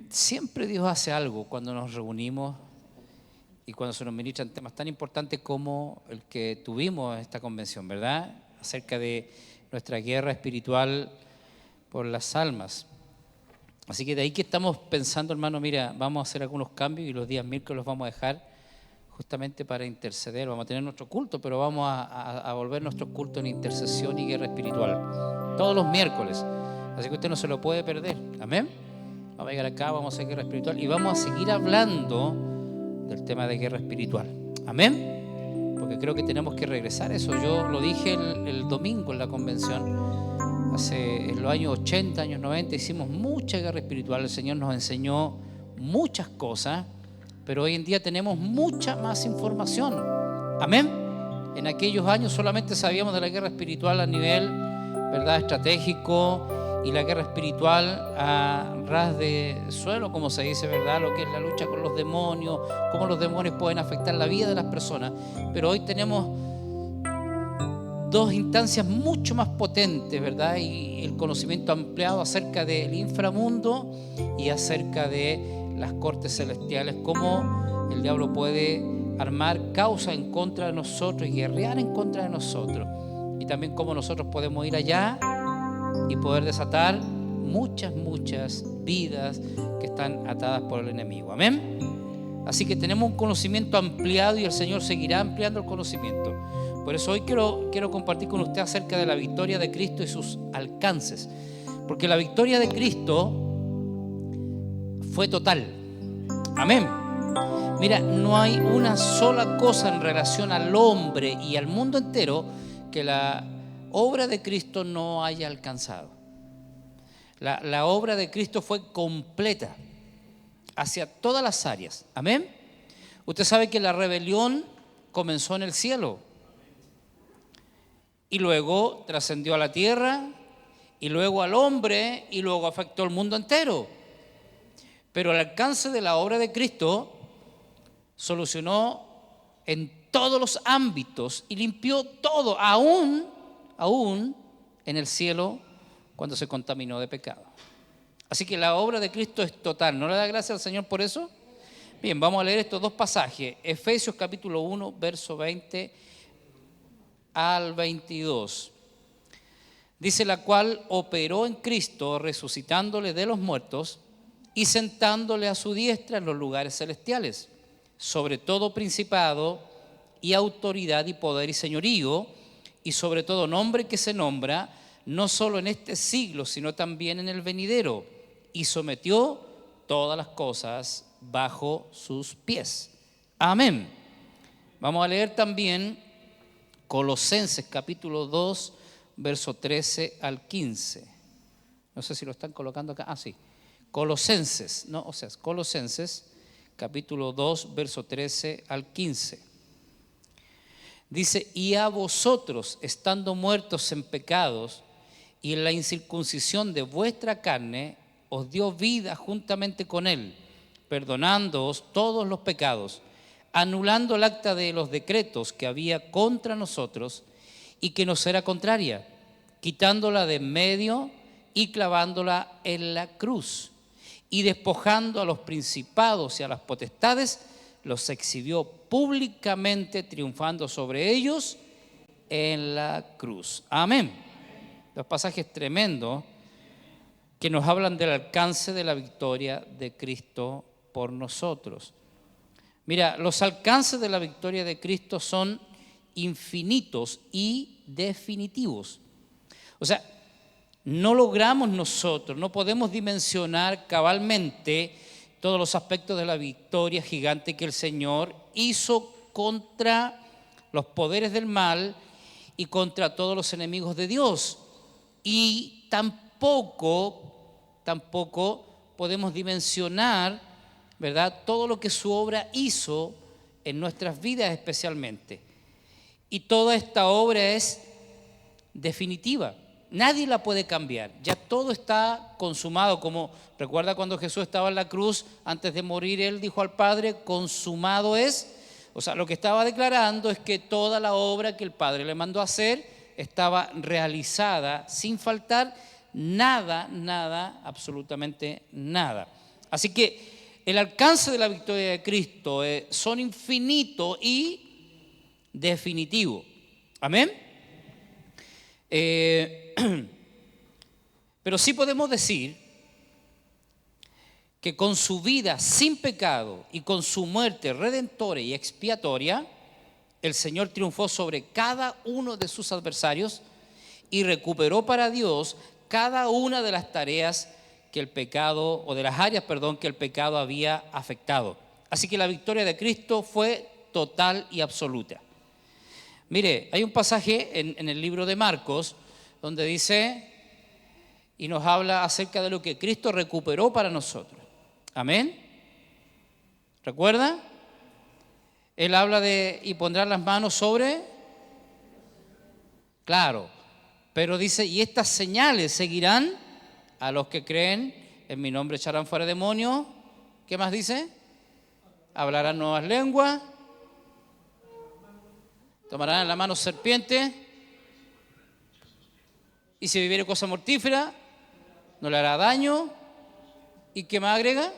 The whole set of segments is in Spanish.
Siempre Dios hace algo cuando nos reunimos y cuando se nos ministran temas tan importantes como el que tuvimos en esta convención, ¿verdad? Acerca de nuestra guerra espiritual por las almas. Así que de ahí que estamos pensando, hermano, mira, vamos a hacer algunos cambios y los días miércoles los vamos a dejar justamente para interceder. Vamos a tener nuestro culto, pero vamos a volver nuestro culto en intercesión y guerra espiritual. Todos los miércoles. Así que usted no se lo puede perder. Amén. Vamos a llegar acá, vamos a hacer guerra espiritual y vamos a seguir hablando del tema de guerra espiritual. Amén. Porque creo que tenemos que regresar a eso. Yo lo dije el domingo en la convención. En los años 80, años 90 hicimos mucha guerra espiritual. El Señor nos enseñó muchas cosas, pero hoy en día tenemos mucha más información. Amén. En aquellos años solamente sabíamos de la guerra espiritual a nivel, ¿verdad?, estratégico, y la guerra espiritual a ras de suelo, como se dice, ¿verdad?, lo que es la lucha con los demonios, cómo los demonios pueden afectar la vida de las personas. Pero hoy tenemos dos instancias mucho más potentes, ¿verdad?, y el conocimiento ampliado acerca del inframundo y acerca de las cortes celestiales, cómo el diablo puede armar causa en contra de nosotros y guerrear en contra de nosotros, y también cómo nosotros podemos ir allá y poder desatar muchas vidas que están atadas por el enemigo. Amén. Así que tenemos un conocimiento ampliado y el Señor seguirá ampliando el conocimiento. Por eso hoy quiero compartir con usted acerca de la victoria de Cristo y sus alcances, porque la victoria de Cristo fue total. Amén. Mira, no hay una sola cosa en relación al hombre y al mundo entero que la obra de Cristo no haya alcanzado. La obra de Cristo fue completa hacia todas las áreas. Amén. Usted sabe que la rebelión comenzó en el cielo y luego trascendió a la tierra y luego al hombre y luego afectó al mundo entero. Pero el alcance de la obra de Cristo solucionó en todos los ámbitos y limpió todo, aún en el cielo cuando se contaminó de pecado. Así que la obra de Cristo es total. ¿No le da gracias al Señor por eso? Bien, vamos a leer estos dos pasajes. Efesios capítulo 1, verso 20 al 22. Dice: la cual operó en Cristo, resucitándole de los muertos y sentándole a su diestra en los lugares celestiales, sobre todo principado y autoridad y poder y señorío, y sobre todo nombre que se nombra, no solo en este siglo, sino también en el venidero, y sometió todas las cosas bajo sus pies. Amén. Vamos a leer también Colosenses capítulo 2, verso 13 al 15. No sé si lo están colocando acá. Sí. Colosenses capítulo 2, verso 13 al 15. Dice: y a vosotros, estando muertos en pecados y en la incircuncisión de vuestra carne, os dio vida juntamente con él, perdonándoos todos los pecados, anulando el acta de los decretos que había contra nosotros y que nos era contraria, quitándola de en medio y clavándola en la cruz, y despojando a los principados y a las potestades, los exhibió públicamente, triunfando sobre ellos en la cruz. Amén. Los pasajes tremendos que nos hablan del alcance de la victoria de Cristo por nosotros. Mira, los alcances de la victoria de Cristo son infinitos y definitivos. O sea, no logramos nosotros, no podemos dimensionar cabalmente todos los aspectos de la victoria gigante que el Señor hizo contra los poderes del mal y contra todos los enemigos de Dios. Y tampoco podemos dimensionar, ¿verdad?, todo lo que su obra hizo en nuestras vidas especialmente. Y toda esta obra es definitiva. Nadie la puede cambiar, ya todo está consumado. Como recuerda cuando Jesús estaba en la cruz, antes de morir, él dijo al Padre: consumado es. O sea, lo que estaba declarando es que toda la obra que el Padre le mandó a hacer estaba realizada sin faltar nada, absolutamente nada. Así que el alcance de la victoria de Cristo son infinito y definitivo. Amén. Pero sí podemos decir que con su vida sin pecado y con su muerte redentora y expiatoria, el Señor triunfó sobre cada uno de sus adversarios y recuperó para Dios cada una de las tareas que el pecado, o de las áreas, que el pecado había afectado. Así que la victoria de Cristo fue total y absoluta. Mire, hay un pasaje en el libro de Marcos donde dice y nos habla acerca de lo que Cristo recuperó para nosotros. Amén. ¿Recuerda? Él habla de y pondrán las manos sobre. Claro, pero dice, y estas señales seguirán a los que creen, en mi nombre echarán fuera demonios. ¿Qué más dice? Hablarán nuevas lenguas, tomarán en la mano serpiente, y si viviere cosa mortífera, no le hará daño. ¿Y qué más agrega?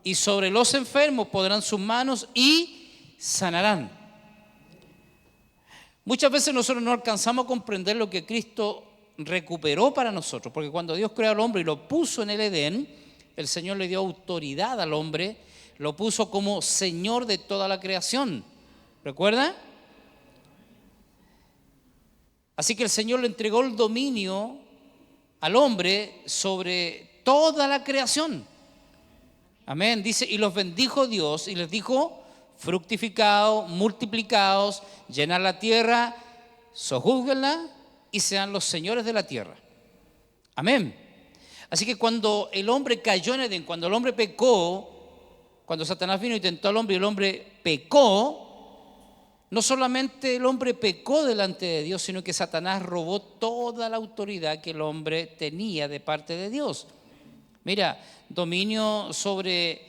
Y sobre los enfermos pondrán sus manos y sanarán. Muchas veces nosotros no alcanzamos a comprender lo que Cristo recuperó para nosotros, porque cuando Dios creó al hombre y lo puso en el Edén, el Señor le dio autoridad al hombre, lo puso como Señor de toda la creación. ¿Recuerda? Así que el Señor le entregó el dominio al hombre sobre toda la creación. Amén. Dice, y los bendijo Dios y les dijo, fructificaos, multiplicaos, llenad la tierra, sojúzguenla y sean los señores de la tierra. Amén. Así que cuando el hombre cayó en Edén, cuando el hombre pecó, cuando Satanás vino y tentó al hombre y el hombre pecó, no solamente el hombre pecó delante de Dios, sino que Satanás robó toda la autoridad que el hombre tenía de parte de Dios. Mira, dominio sobre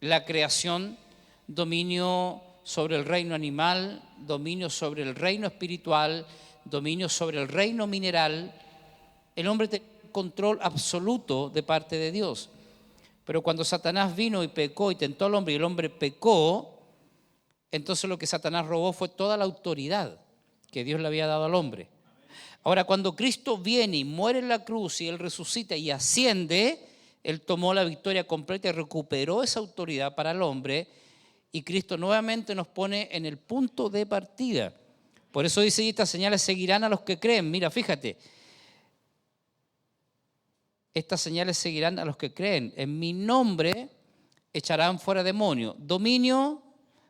la creación, dominio sobre el reino animal, dominio sobre el reino espiritual, dominio sobre el reino mineral. El hombre tiene control absoluto de parte de Dios. Pero cuando Satanás vino y pecó y tentó al hombre y el hombre pecó, entonces lo que Satanás robó fue toda la autoridad que Dios le había dado al hombre. Ahora, cuando Cristo viene y muere en la cruz y Él resucita y asciende, Él tomó la victoria completa y recuperó esa autoridad para el hombre, y Cristo nuevamente nos pone en el punto de partida. Por eso dice, y estas señales seguirán a los que creen. Mira, fíjate, estas señales seguirán a los que creen. En mi nombre echarán fuera demonios. Dominio,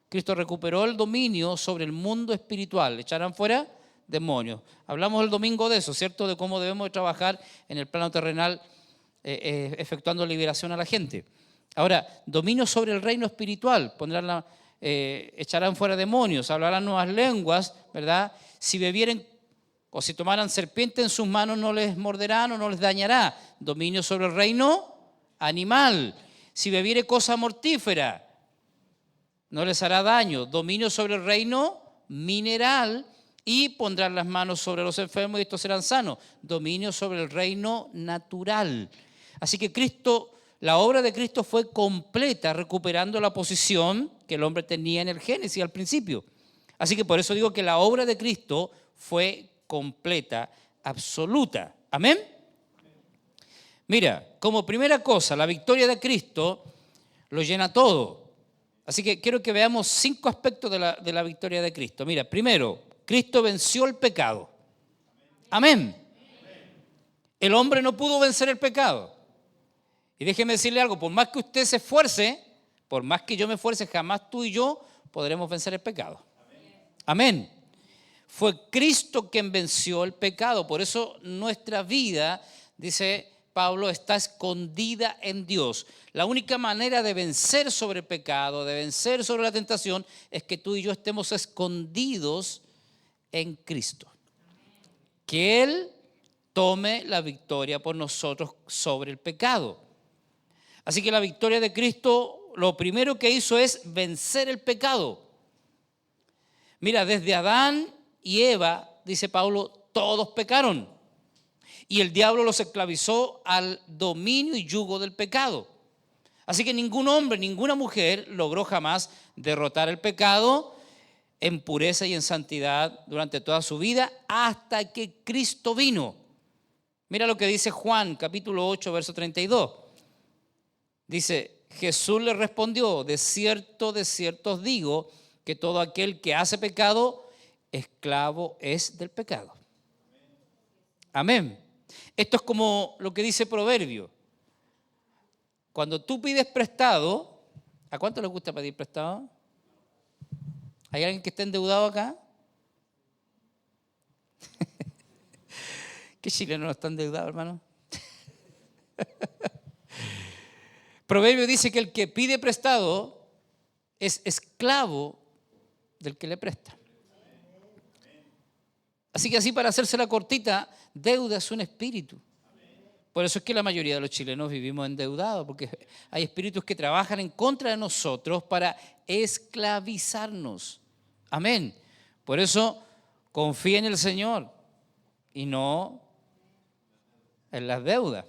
Cristo recuperó el dominio sobre el mundo espiritual. Echarán fuera demonios. Hablamos el domingo de eso, ¿cierto? De cómo debemos de trabajar en el plano terrenal, efectuando liberación a la gente. Ahora, dominio sobre el reino espiritual. Echarán fuera demonios, hablarán nuevas lenguas, ¿verdad? Si bebieren o si tomaran serpiente en sus manos, no les morderán o no les dañará. Dominio sobre el reino animal. Si bebiere cosa mortífera, no les hará daño. Dominio sobre el reino mineral. Y pondrán las manos sobre los enfermos y estos serán sanos. Dominio sobre el reino natural. Así que la obra de Cristo fue completa, recuperando la posición que el hombre tenía en el Génesis al principio. Así que por eso digo que la obra de Cristo fue completa, absoluta. ¿Amén? Mira, como primera cosa, la victoria de Cristo lo llena todo. Así que quiero que veamos 5 aspectos de la victoria de Cristo. Mira, primero, Cristo venció el pecado. Amén. El hombre no pudo vencer el pecado. Y déjeme decirle algo, por más que usted se esfuerce, por más que yo me esfuerce, jamás tú y yo podremos vencer el pecado. Amén. Fue Cristo quien venció el pecado. Por eso nuestra vida, dice Pablo, está escondida en Dios. La única manera de vencer sobre el pecado, de vencer sobre la tentación, es que tú y yo estemos escondidos en Cristo. Que Él tome la victoria por nosotros sobre el pecado. Así que la victoria de Cristo, lo primero que hizo es vencer el pecado. Mira, desde Adán y Eva, dice Pablo, todos pecaron. y el diablo los esclavizó al dominio y yugo del pecado. Así que ningún hombre, ninguna mujer logró jamás derrotar el pecado en pureza y en santidad durante toda su vida hasta que Cristo vino. Mira lo que dice Juan, capítulo 8, verso 32. Dice, Jesús le respondió, de cierto os digo, que todo aquel que hace pecado, esclavo es del pecado. Amén. Esto es como lo que dice Proverbio. Cuando tú pides prestado, ¿a cuánto les gusta pedir prestado? ¿Hay alguien que esté endeudado acá? ¿Qué chileno no está endeudado, hermano? Proverbio dice que el que pide prestado es esclavo del que le presta. Así que así, para hacerse la cortita, deuda es un espíritu. Por eso es que la mayoría de los chilenos vivimos endeudados, porque hay espíritus que trabajan en contra de nosotros para esclavizarnos. Amén. Por eso confía en el Señor y no en las deudas.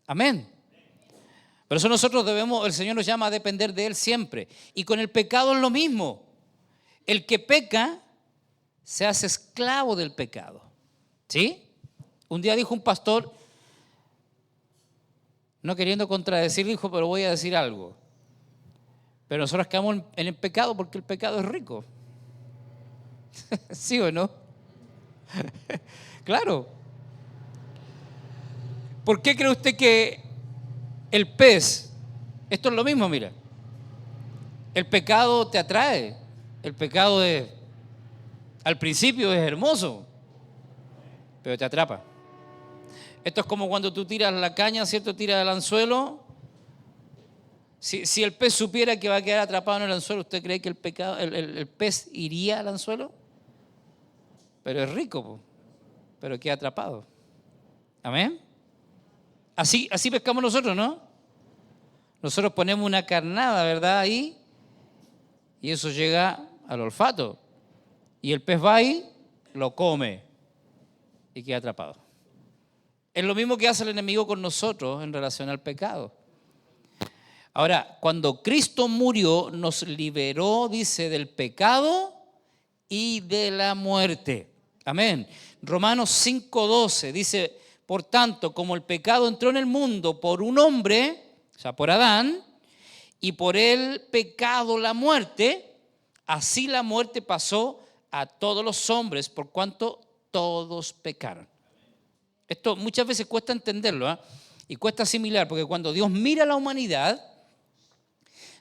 Amén. Por eso nosotros el Señor nos llama a depender de Él siempre. Y con el pecado es lo mismo. El que peca se hace esclavo del pecado. ¿Sí? Un día dijo un pastor, no queriendo contradecir, dijo, pero voy a decir algo. Pero nosotros quedamos en el pecado porque el pecado es rico. ¿Sí o no? Claro. ¿Por qué cree usted que el pez, esto es lo mismo, mira, el pecado te atrae, el pecado al principio es hermoso, pero te atrapa. Esto es como cuando tú tiras la caña, ¿cierto? Tiras el anzuelo. Si el pez supiera que va a quedar atrapado en el anzuelo, ¿usted cree que el pez iría al anzuelo? Pero es rico, pero queda atrapado. Amén. Así pescamos nosotros, ¿no? Nosotros ponemos una carnada, ¿verdad? Ahí, y eso llega al olfato. Y el pez va ahí, lo come y queda atrapado. Es lo mismo que hace el enemigo con nosotros en relación al pecado. Ahora, cuando Cristo murió, nos liberó, dice, del pecado y de la muerte. Amén. Romanos 5:12 dice, por tanto, como el pecado entró en el mundo por un hombre, o sea, por Adán, y por el pecado la muerte, así la muerte pasó a todos los hombres, por cuanto todos pecaron. Esto muchas veces cuesta entenderlo, ¿eh? Y cuesta asimilar, porque cuando Dios mira a la humanidad,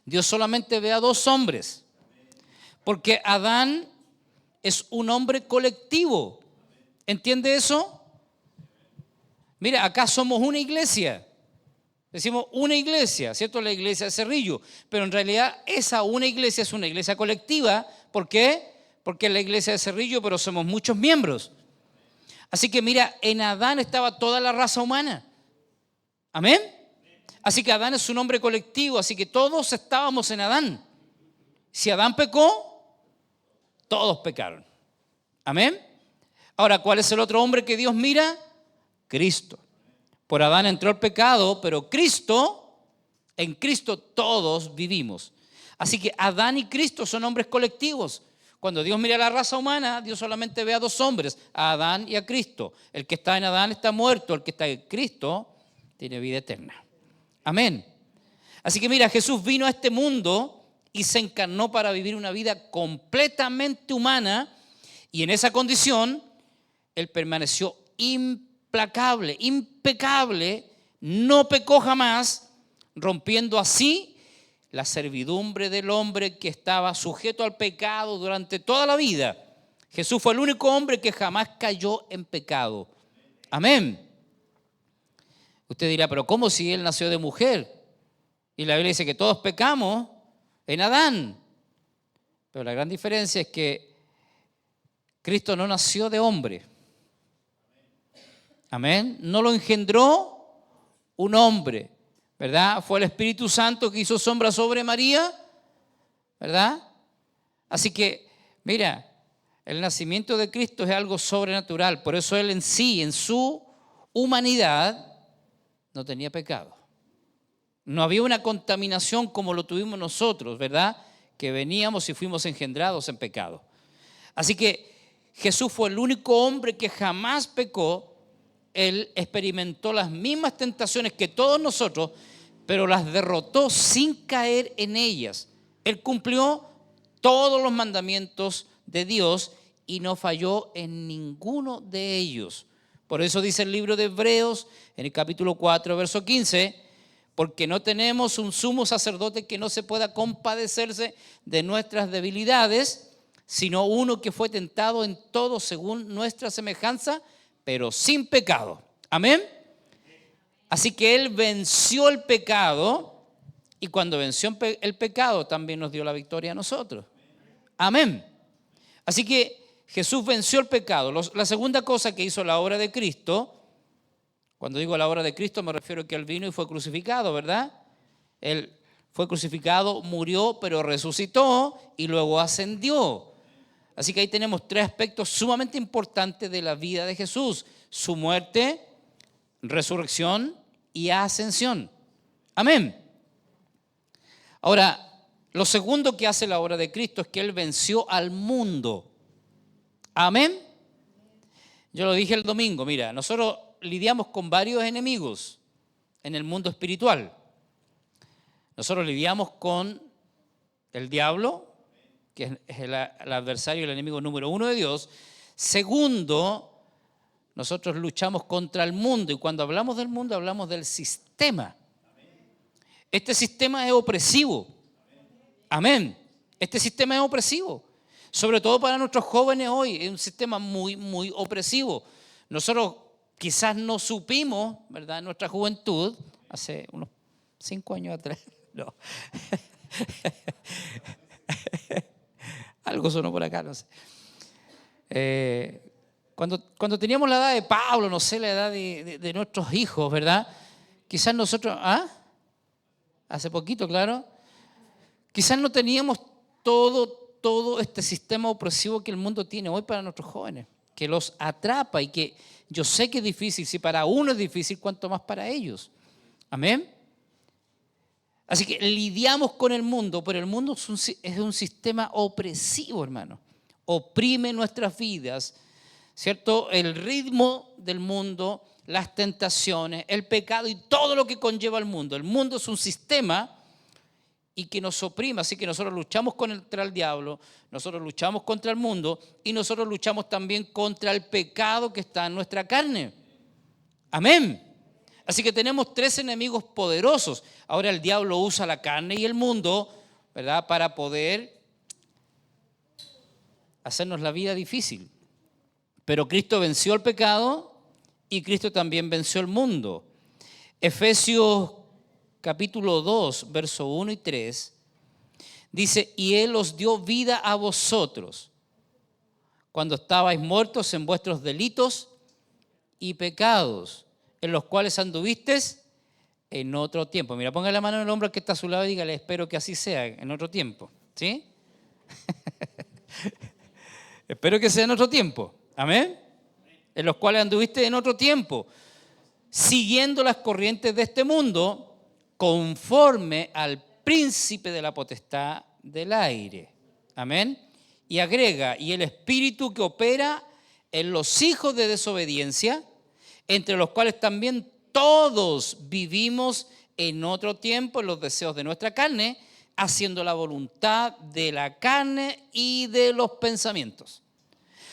Dios solamente ve a dos hombres, porque Adán es un hombre colectivo. ¿Entiende eso? Mira, acá somos una iglesia. Decimos una iglesia, ¿cierto? La iglesia de Cerrillo. Pero en realidad esa una iglesia es una iglesia colectiva. ¿Por qué? Porque es la iglesia de Cerrillo, pero somos muchos miembros. Así que mira, en Adán estaba toda la raza humana. ¿Amén? Así que Adán es un hombre colectivo, así que todos estábamos en Adán. Si Adán pecó, todos pecaron. ¿Amén? Ahora, ¿cuál es el otro hombre que Dios mira? Cristo. Por Adán entró el pecado, pero en Cristo todos vivimos. Así que Adán y Cristo son hombres colectivos. Cuando Dios mira a la raza humana, Dios solamente ve a dos hombres, a Adán y a Cristo. El que está en Adán está muerto, el que está en Cristo tiene vida eterna. Amén. Así que mira, Jesús vino a este mundo y se encarnó para vivir una vida completamente humana, y en esa condición Él permaneció implacable, impecable, no pecó jamás, rompiendo así la servidumbre del hombre que estaba sujeto al pecado durante toda la vida. Jesús fue el único hombre que jamás cayó en pecado. Amén. Usted dirá, pero ¿cómo si él nació de mujer? Y la Biblia dice que todos pecamos en Adán. Pero la gran diferencia es que Cristo no nació de hombre. Amén. No lo engendró un hombre, ¿verdad? Fue el Espíritu Santo que hizo sombra sobre María, ¿verdad? Así que, mira, el nacimiento de Cristo es algo sobrenatural. Por eso Él en sí, en su humanidad no tenía pecado. No había una contaminación como lo tuvimos nosotros, ¿verdad? Que veníamos y fuimos engendrados en pecado. Así que Jesús fue el único hombre que jamás pecó. Él experimentó las mismas tentaciones que todos nosotros, pero las derrotó sin caer en ellas. Él cumplió todos los mandamientos de Dios y no falló en ninguno de ellos. Por eso dice el libro de Hebreos, en el capítulo 4, verso 15, porque no tenemos un sumo sacerdote que no se pueda compadecerse de nuestras debilidades, sino uno que fue tentado en todo según nuestra semejanza, pero sin pecado. Amén. Así que Él venció el pecado, y cuando venció el pecado también nos dio la victoria a nosotros. Amén. Así que Jesús venció el pecado. La segunda cosa que hizo la obra de Cristo, cuando digo la obra de Cristo me refiero a que Él vino y fue crucificado, ¿verdad? Él fue crucificado, murió, pero resucitó y luego ascendió. Así que ahí tenemos tres aspectos sumamente importantes de la vida de Jesús: su muerte, resurrección y ascensión. Amén. Ahora, lo segundo que hace la obra de Cristo es que Él venció al mundo. Amén. Yo lo dije el domingo, mira, nosotros lidiamos con varios enemigos en el mundo espiritual. Nosotros lidiamos con el diablo, que es el adversario, el enemigo número uno de Dios. Segundo, nosotros luchamos contra el mundo, y cuando hablamos del mundo hablamos del sistema. Este sistema es opresivo. Amén. Este sistema es opresivo, sobre todo para nuestros jóvenes hoy. Es un sistema muy, muy opresivo. Nosotros quizás no supimos, ¿verdad?, en nuestra juventud, hace unos 5 años atrás, no. Algo sonó por acá, no sé. Cuando teníamos la edad de Pablo, no sé, la edad de nuestros hijos, ¿verdad? Quizás nosotros, hace poquito, claro, quizás no teníamos todo este sistema opresivo que el mundo tiene hoy para nuestros jóvenes, que los atrapa y que yo sé que es difícil. Si para uno es difícil, ¿cuánto más para ellos? Amén. Así que lidiamos con el mundo, pero el mundo es un sistema opresivo, hermano. Oprime nuestras vidas, ¿cierto? El ritmo del mundo, las tentaciones, el pecado y todo lo que conlleva el mundo. El mundo es un sistema y que nos oprime. Así que nosotros luchamos contra el diablo, nosotros luchamos contra el mundo y nosotros luchamos también contra el pecado que está en nuestra carne. Amén. Así que tenemos 3 enemigos poderosos. Ahora el diablo usa la carne y el mundo, ¿verdad?, para poder hacernos la vida difícil. Pero Cristo venció el pecado y Cristo también venció el mundo. Efesios capítulo 2, verso 1 y 3, dice: y Él os dio vida a vosotros cuando estabais muertos en vuestros delitos y pecados, en los cuales anduvisteis en otro tiempo. Mira, ponga la mano en el hombro al que está a su lado y dígale: espero que así sea, en otro tiempo. ¿Sí? Espero que sea en otro tiempo. Amén. En los cuales anduviste en otro tiempo, siguiendo las corrientes de este mundo, conforme al príncipe de la potestad del aire. Amén. Y agrega: y el espíritu que opera en los hijos de desobediencia, entre los cuales también todos vivimos en otro tiempo en los deseos de nuestra carne, haciendo la voluntad de la carne y de los pensamientos.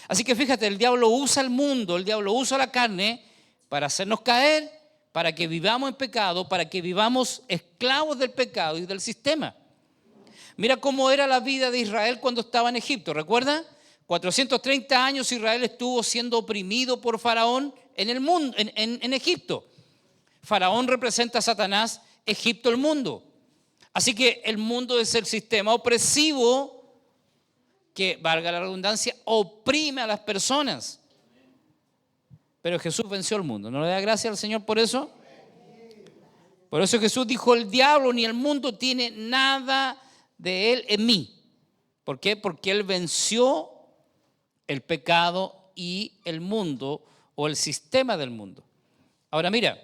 Así que fíjate, el diablo usa el mundo, el diablo usa la carne para hacernos caer, para que vivamos en pecado, para que vivamos esclavos del pecado y del sistema. Mira cómo era la vida de Israel cuando estaba en Egipto. ¿Recuerda? 430 años Israel estuvo siendo oprimido por Faraón en el mundo, en Egipto. Faraón representa a Satanás, Egipto el mundo. Así que el mundo es el sistema opresivo que, valga la redundancia, oprime a las personas. Pero Jesús venció el mundo. ¿No le da gracias al Señor por eso? Por eso Jesús dijo: el diablo ni el mundo tiene nada de él en mí. ¿Por qué? Porque Él venció el pecado y el mundo, o el sistema del mundo. Ahora mira,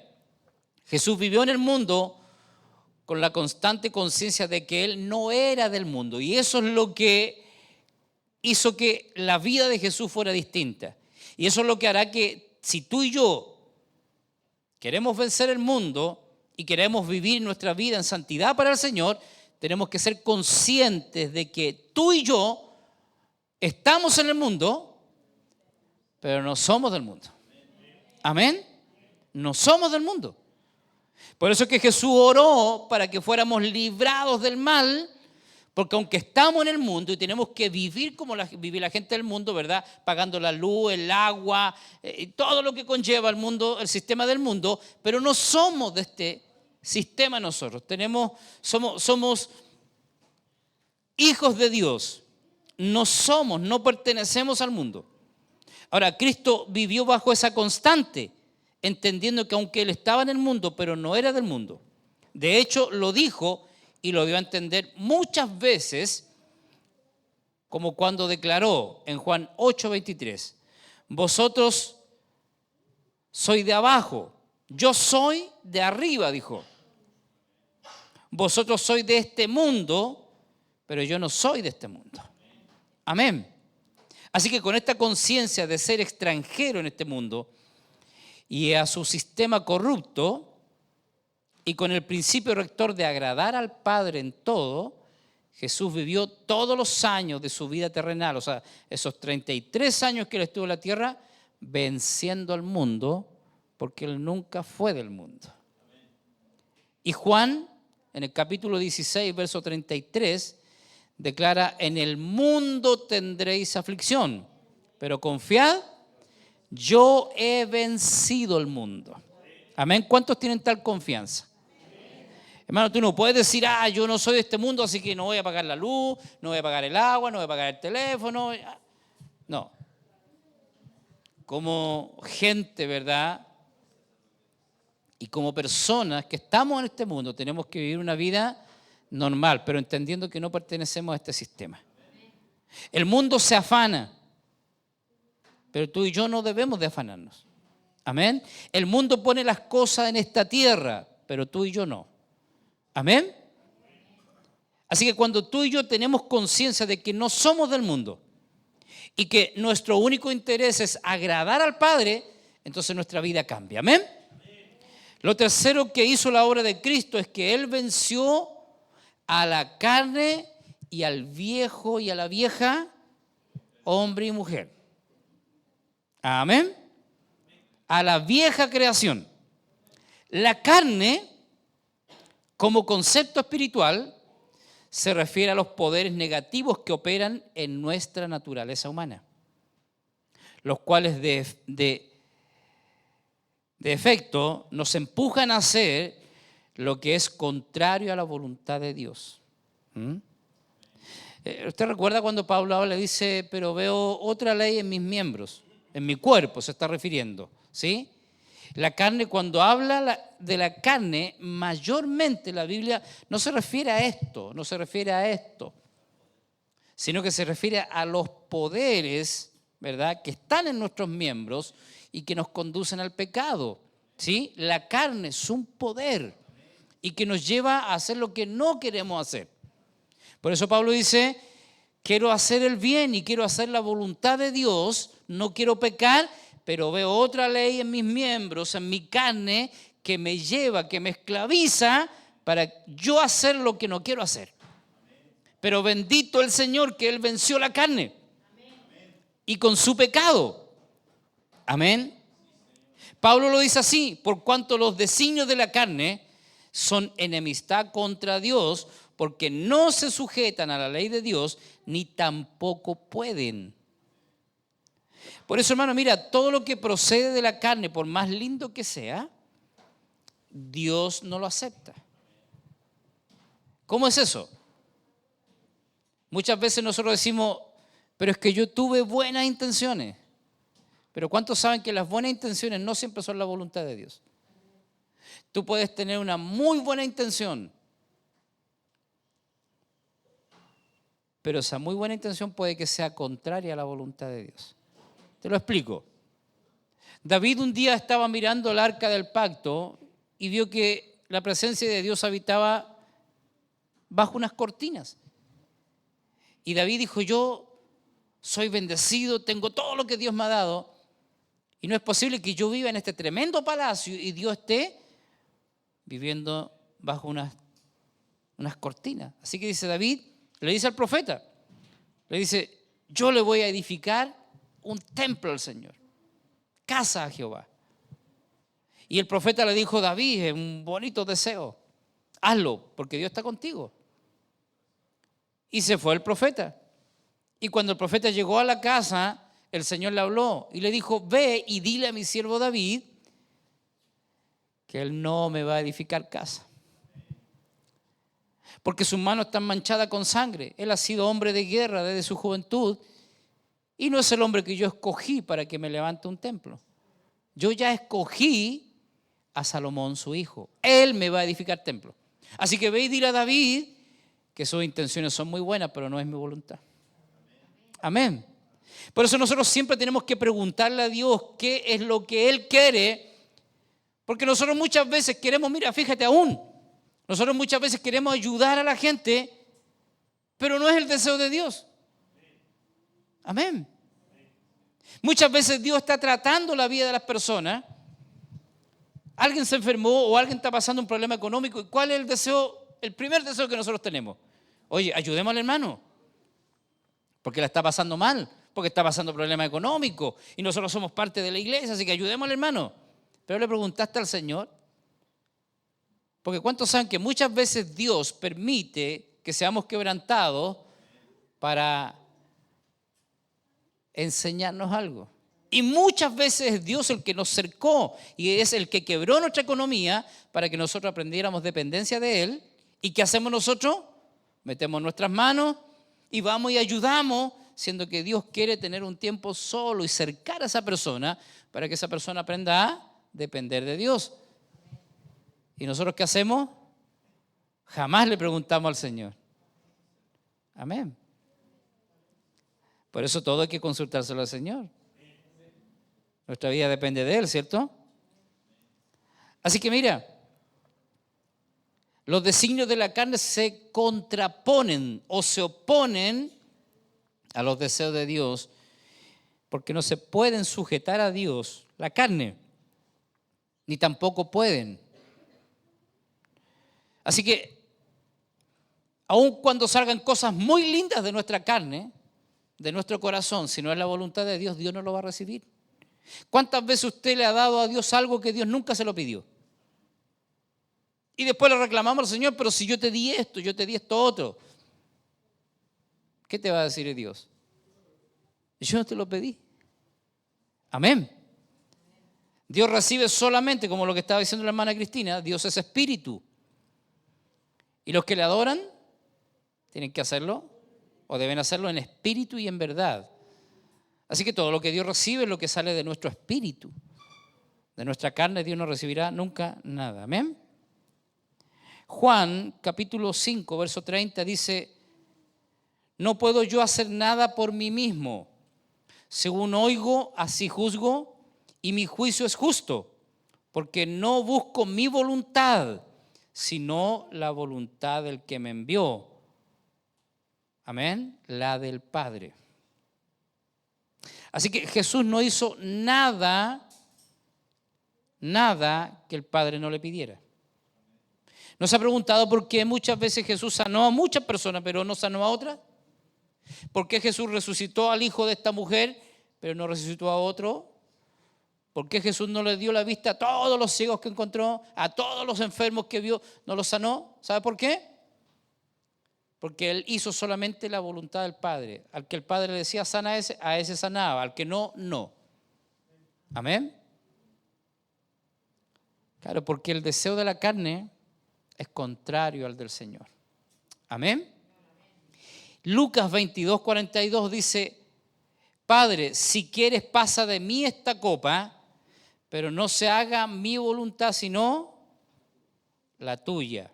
Jesús vivió en el mundo con la constante conciencia de que Él no era del mundo. Y eso es lo que hizo que la vida de Jesús fuera distinta. Y eso es lo que hará que si tú y yo queremos vencer el mundo y queremos vivir nuestra vida en santidad para el Señor, tenemos que ser conscientes de que tú y yo estamos en el mundo, pero no somos del mundo. Amén. No somos del mundo. Por eso es que Jesús oró para que fuéramos librados del mal, porque aunque estamos en el mundo y tenemos que vivir como vive la gente del mundo, ¿verdad? Pagando la luz, el agua, todo lo que conlleva el mundo, el sistema del mundo, pero no somos de este sistema nosotros. Somos hijos de Dios. No pertenecemos al mundo. Ahora, Cristo vivió bajo esa constante, entendiendo que aunque Él estaba en el mundo, pero no era del mundo. De hecho, lo dijo y lo dio a entender muchas veces, como cuando declaró en Juan 8:23, vosotros sois de abajo, yo soy de arriba, dijo. Vosotros sois de este mundo, pero yo no soy de este mundo. Amén. Así que con esta conciencia de ser extranjero en este mundo y a su sistema corrupto, y con el principio rector de agradar al Padre en todo, Jesús vivió todos los años de su vida terrenal, o sea, esos 33 años que Él estuvo en la tierra, venciendo al mundo, porque Él nunca fue del mundo. Y Juan, en el capítulo 16, verso 33, declara, en el mundo tendréis aflicción, pero confiad, yo he vencido el mundo. Amén. ¿Cuántos tienen tal confianza? Hermano, tú no puedes decir, yo no soy de este mundo, así que no voy a pagar la luz, no voy a pagar el agua, no voy a pagar el teléfono. No. Como gente, ¿verdad? Y como personas que estamos en este mundo, tenemos que vivir una vida normal, pero entendiendo que no pertenecemos a este sistema. El mundo se afana, pero tú y yo no debemos de afanarnos. Amén. El mundo pone las cosas en esta tierra, pero tú y yo no. Amén. Así que cuando tú y yo tenemos conciencia de que no somos del mundo y que nuestro único interés es agradar al Padre, entonces nuestra vida cambia. Amén. Lo tercero que hizo la obra de Cristo es que Él venció a la carne y al viejo y a la vieja, hombre y mujer. Amén. A la vieja creación. La carne, como concepto espiritual, se refiere a los poderes negativos que operan en nuestra naturaleza humana, los cuales de efecto nos empujan a hacer lo que es contrario a la voluntad de Dios. ¿Usted recuerda cuando Pablo habla y dice, pero veo otra ley en mis miembros, en mi cuerpo se está refiriendo, ¿sí? La carne, cuando habla de la carne, mayormente la Biblia no se refiere a esto, sino que se refiere a los poderes, ¿verdad?, que están en nuestros miembros y que nos conducen al pecado, ¿sí? La carne es un poder y que nos lleva a hacer lo que no queremos hacer. Por eso Pablo dice, quiero hacer el bien y quiero hacer la voluntad de Dios, no quiero pecar, pero veo otra ley en mis miembros, en mi carne, que me lleva, que me esclaviza para yo hacer lo que no quiero hacer. Pero bendito el Señor que Él venció la carne y con su pecado. Amén. Pablo lo dice así, por cuanto los designios de la carne son enemistad contra Dios, porque no se sujetan a la ley de Dios, ni tampoco pueden. Por eso, hermano, mira, todo lo que procede de la carne, por más lindo que sea, Dios no lo acepta. ¿Cómo es eso? Muchas veces nosotros decimos, pero es que yo tuve buenas intenciones. Pero ¿cuántos saben que las buenas intenciones no siempre son la voluntad de Dios? Tú puedes tener una muy buena intención, pero esa muy buena intención puede que sea contraria a la voluntad de Dios. Te lo explico. David un día estaba mirando el arca del pacto y vio que la presencia de Dios habitaba bajo unas cortinas. Y David dijo, yo soy bendecido, tengo todo lo que Dios me ha dado, y no es posible que yo viva en este tremendo palacio y Dios esté viviendo bajo unas cortinas. Así que dice David, le dice al profeta, le dice, yo le voy a edificar un templo al Señor, casa a Jehová. Y el profeta le dijo, David, es un bonito deseo, hazlo, porque Dios está contigo. Y se fue el profeta. Y cuando el profeta llegó a la casa, el Señor le habló y le dijo, ve y dile a mi siervo David que él no me va a edificar casa, porque sus manos están manchadas con sangre. Él ha sido hombre de guerra desde su juventud y no es el hombre que yo escogí para que me levante un templo. Yo ya escogí a Salomón, su hijo. Él me va a edificar templo. Así que ve y dile a David que sus intenciones son muy buenas, pero no es mi voluntad. Amén. Por eso nosotros siempre tenemos que preguntarle a Dios qué es lo que Él quiere, porque nosotros muchas veces queremos, mira, fíjate aún, nosotros muchas veces queremos ayudar a la gente, pero no es el deseo de Dios. Amén. Muchas veces Dios está tratando la vida de las personas. Alguien se enfermó o alguien está pasando un problema económico. ¿Y cuál es el deseo? El primer deseo que nosotros tenemos. Oye, ayudemos al hermano, porque la está pasando mal, porque está pasando problemas económicos y nosotros somos parte de la iglesia, así que ayudemos al hermano. Pero le preguntaste al Señor, porque ¿cuántos saben que muchas veces Dios permite que seamos quebrantados para enseñarnos algo? Y muchas veces es Dios el que nos cercó y es el que quebró nuestra economía para que nosotros aprendiéramos dependencia de Él. ¿Y qué hacemos nosotros? Metemos nuestras manos y vamos y ayudamos, siendo que Dios quiere tener un tiempo solo y cercar a esa persona para que esa persona aprenda a depender de Dios. ¿Y nosotros qué hacemos? Jamás le preguntamos al Señor. Amén. Por eso todo hay que consultárselo al Señor. Nuestra vida depende de Él, ¿cierto? Así que mira, los designios de la carne se contraponen o se oponen a los deseos de Dios, porque no se pueden sujetar a Dios la carne, ni tampoco pueden. Así que, aun cuando salgan cosas muy lindas de nuestra carne, de nuestro corazón, si no es la voluntad de Dios, Dios no lo va a recibir. ¿Cuántas veces usted le ha dado a Dios algo que Dios nunca se lo pidió? Y después le reclamamos al Señor, pero si yo te di esto otro. ¿Qué te va a decir Dios? Yo no te lo pedí. Amén. Dios recibe solamente, como lo que estaba diciendo la hermana Cristina, Dios es espíritu. Y los que le adoran tienen que hacerlo o deben hacerlo en espíritu y en verdad. Así que todo lo que Dios recibe es lo que sale de nuestro espíritu. De nuestra carne Dios no recibirá nunca nada. Amén. Juan capítulo 5, verso 30 dice, no puedo yo hacer nada por mí mismo. Según oigo, así juzgo, y mi juicio es justo, porque no busco mi voluntad, sino la voluntad del que me envió. Amén, la del Padre. Así que Jesús no hizo nada que el Padre no le pidiera. ¿No se ha preguntado por qué muchas veces Jesús sanó a muchas personas, pero no sanó a otras? ¿Por qué Jesús resucitó al hijo de esta mujer, pero no resucitó a otro? ¿Por qué Jesús no le dio la vista a todos los ciegos que encontró, a todos los enfermos que vio, no los sanó? ¿Sabe por qué? Porque Él hizo solamente la voluntad del Padre. Al que el Padre le decía sana a ese sanaba, al que no, no. Amén. Claro, porque el deseo de la carne es contrario al del Señor. Amén. Lucas 22, 42 dice, Padre, si quieres pasa de mí esta copa, pero no se haga mi voluntad sino la tuya.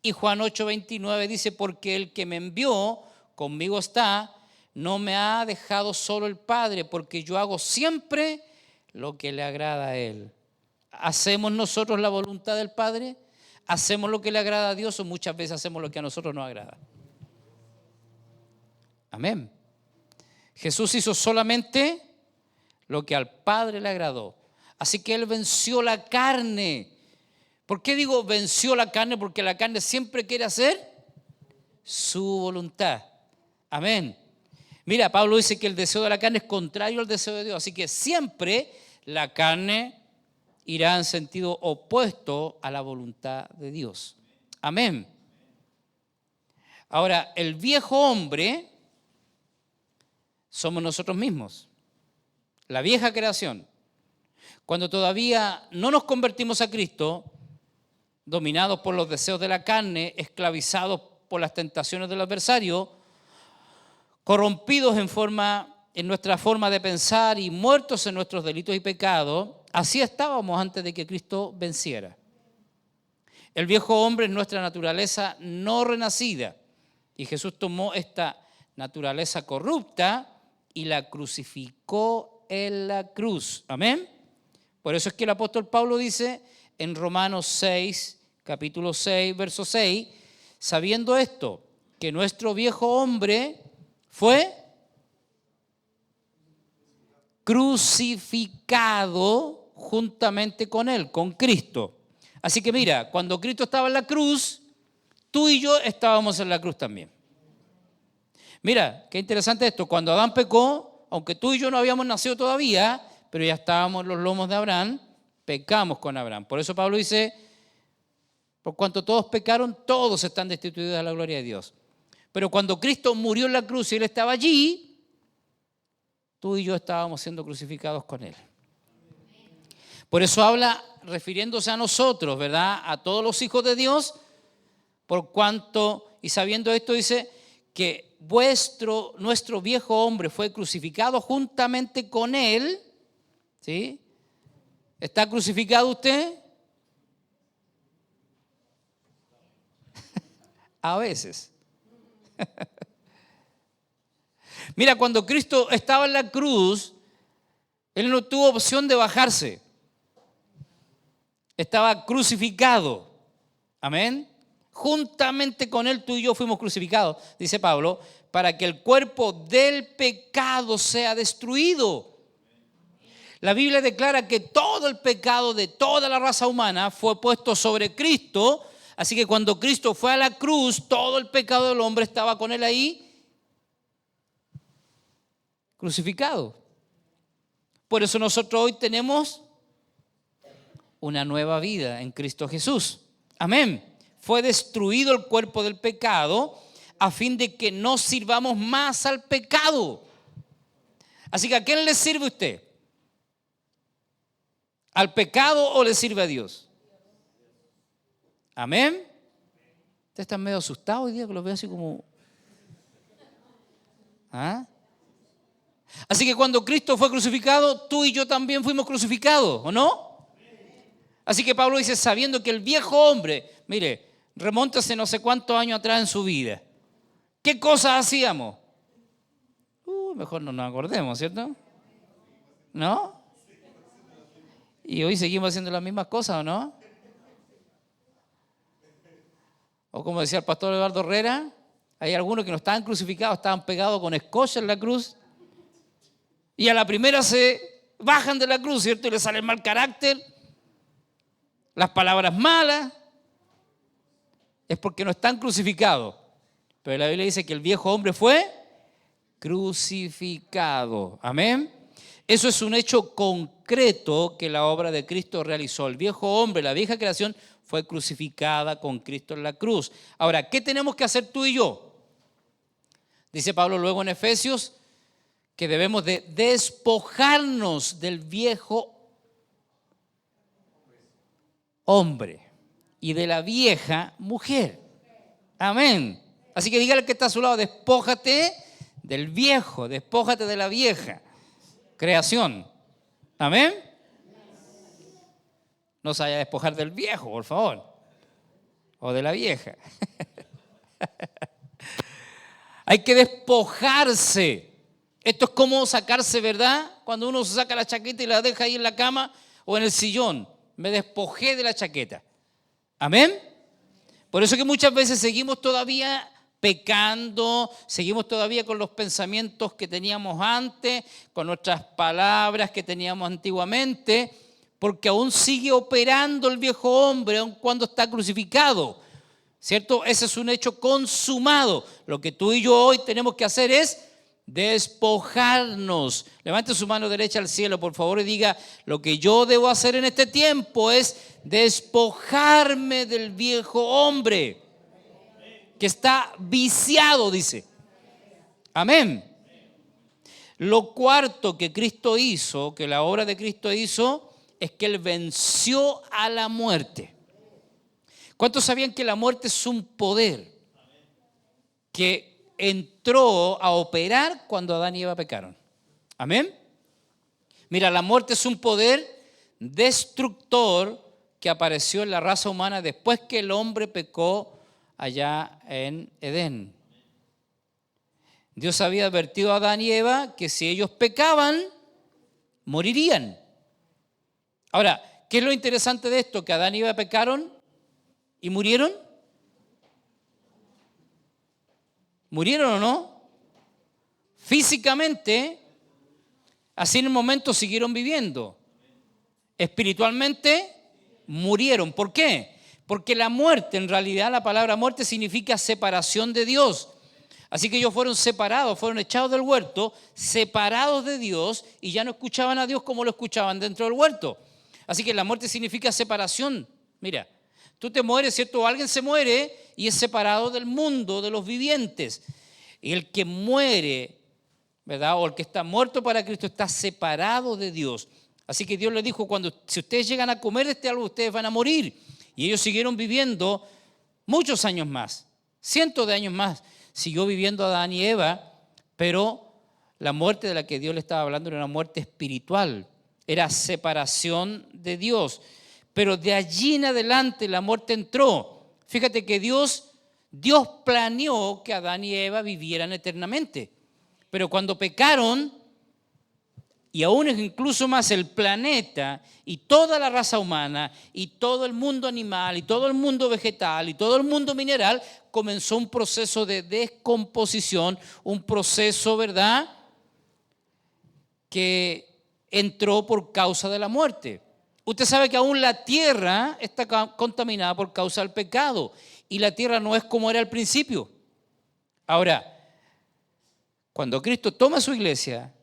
Y Juan 8, 29 dice, porque el que me envió conmigo está, no me ha dejado solo el Padre, porque yo hago siempre lo que le agrada a Él. ¿Hacemos nosotros la voluntad del Padre? ¿Hacemos lo que le agrada a Dios o muchas veces hacemos lo que a nosotros nos agrada? Amén. Jesús hizo solamente lo que al Padre le agradó. Así que Él venció la carne. ¿Por qué digo venció la carne? Porque la carne siempre quiere hacer su voluntad. Amén. Mira, Pablo dice que el deseo de la carne es contrario al deseo de Dios. Así que siempre la carne irá en sentido opuesto a la voluntad de Dios. Amén. Ahora, el viejo hombre somos nosotros mismos, la vieja creación. Cuando todavía no nos convertimos a Cristo, dominados por los deseos de la carne, esclavizados por las tentaciones del adversario, corrompidos en nuestra forma de pensar y muertos en nuestros delitos y pecados, así estábamos antes de que Cristo venciera. El viejo hombre es nuestra naturaleza no renacida y Jesús tomó esta naturaleza corrupta y la crucificó en la cruz. Amén. Por eso es que el apóstol Pablo dice en Romanos 6, capítulo 6, verso 6, sabiendo esto, que nuestro viejo hombre fue crucificado juntamente con Él, con Cristo. Así que mira, cuando Cristo estaba en la cruz, tú y yo estábamos en la cruz también. Mira, qué interesante esto. Cuando Adán pecó, aunque tú y yo no habíamos nacido todavía, pero ya estábamos en los lomos de Abraham, pecamos con Abraham. Por eso Pablo dice, por cuanto todos pecaron, todos están destituidos de la gloria de Dios. Pero cuando Cristo murió en la cruz y Él estaba allí, tú y yo estábamos siendo crucificados con Él. Por eso habla refiriéndose a nosotros, ¿verdad? A todos los hijos de Dios, por cuanto, y sabiendo esto dice, que nuestro viejo hombre fue crucificado juntamente con Él, ¿sí? ¿Está crucificado usted? A veces. Mira, cuando Cristo estaba en la cruz, Él no tuvo opción de bajarse. Estaba crucificado. Amén. Juntamente con Él tú y yo fuimos crucificados, dice Pablo, para que el cuerpo del pecado sea destruido. La Biblia declara que todo el pecado de toda la raza humana fue puesto sobre Cristo. Así que cuando Cristo fue a la cruz, todo el pecado del hombre estaba con Él ahí crucificado. Por eso nosotros hoy tenemos una nueva vida en Cristo Jesús. Amén. Fue destruido el cuerpo del pecado a fin de que no sirvamos más al pecado. Así que ¿a quién le sirve usted? ¿Al pecado o le sirve a Dios? Amén. Usted está medio asustado hoy día, que lo veo así como... ¿Ah? Así que cuando Cristo fue crucificado, tú y yo también fuimos crucificados, ¿o no? Así que Pablo dice, sabiendo que el viejo hombre, mire, remóntase no sé cuántos años atrás en su vida. ¿Qué cosas hacíamos? Mejor no nos acordemos, ¿cierto? ¿No? Y hoy seguimos haciendo las mismas cosas, ¿o no? O como decía el pastor Eduardo Herrera, hay algunos que no estaban crucificados, estaban pegados con escocia en la cruz. Y a la primera se bajan de la cruz, ¿cierto? Y les sale el mal carácter, las palabras malas. Es porque no están crucificados. Pero la Biblia dice que el viejo hombre fue crucificado. Amén. Eso es un hecho concreto que la obra de Cristo realizó. El viejo hombre, la vieja creación, fue crucificada con Cristo en la cruz. Ahora, ¿qué tenemos que hacer tú y yo? Dice Pablo luego en Efesios que debemos de despojarnos del viejo hombre y de la vieja mujer. Amén. Así que dígale que está a su lado, despójate del viejo, despójate de la vieja creación. Amén. No se vaya a despojar del viejo, por favor. O de la vieja. Hay que despojarse. Esto es como sacarse, ¿verdad? cuando uno se saca la chaqueta y la deja ahí en la cama o en el sillón. Me despojé de la chaqueta. Amén. Por eso que muchas veces seguimos todavía pecando, seguimos todavía con los pensamientos que teníamos antes, con nuestras palabras que teníamos antiguamente, porque aún sigue operando el viejo hombre, aun cuando está crucificado, ¿cierto? Ese es un hecho consumado. Lo que tú y yo hoy tenemos que hacer es despojarnos. Levante su mano derecha al cielo, por favor, y diga: lo que yo debo hacer en este tiempo es despojarme del viejo hombre que está viciado, dice. Amén. Lo cuarto que Cristo hizo, que la obra de Cristo hizo, es que Él venció a la muerte. ¿Cuántos sabían que la muerte es un poder que entró a operar cuando Adán y Eva pecaron? Amén. Mira, la muerte es un poder destructor que apareció en la raza humana después que el hombre pecó allá en Edén. Dios había advertido a Adán y Eva que si ellos pecaban, morirían. Ahora, ¿qué es lo interesante de esto? Que Adán y Eva pecaron y murieron. ¿Murieron o no? Físicamente, así en el momento siguieron viviendo. Espiritualmente, murieron. ¿Por qué? Porque la muerte, en realidad la palabra muerte significa separación de Dios. Así que ellos fueron separados, fueron echados del huerto, separados de Dios, y ya no escuchaban a Dios como lo escuchaban dentro del huerto. Así que la muerte significa separación. Mira, tú te mueres, ¿cierto? Alguien se muere y es separado del mundo de los vivientes. Y el que muere, ¿verdad? O el que está muerto para Cristo está separado de Dios. Así que Dios les dijo: si ustedes llegan a comer de este árbol, ustedes van a morir. Y ellos siguieron viviendo muchos años más, cientos de años más. Siguió viviendo Adán y Eva, pero la muerte de la que Dios le estaba hablando era una muerte espiritual, era separación de Dios. Pero de allí en adelante la muerte entró. Fíjate que Dios planeó que Adán y Eva vivieran eternamente. Pero cuando pecaron, y aún incluso más el planeta y toda la raza humana y todo el mundo animal y todo el mundo vegetal y todo el mundo mineral, comenzó un proceso de descomposición, un proceso, ¿verdad?, que entró por causa de la muerte. Usted sabe que aún la tierra está contaminada por causa del pecado y la tierra no es como era al principio. Ahora, cuando Cristo toma su iglesia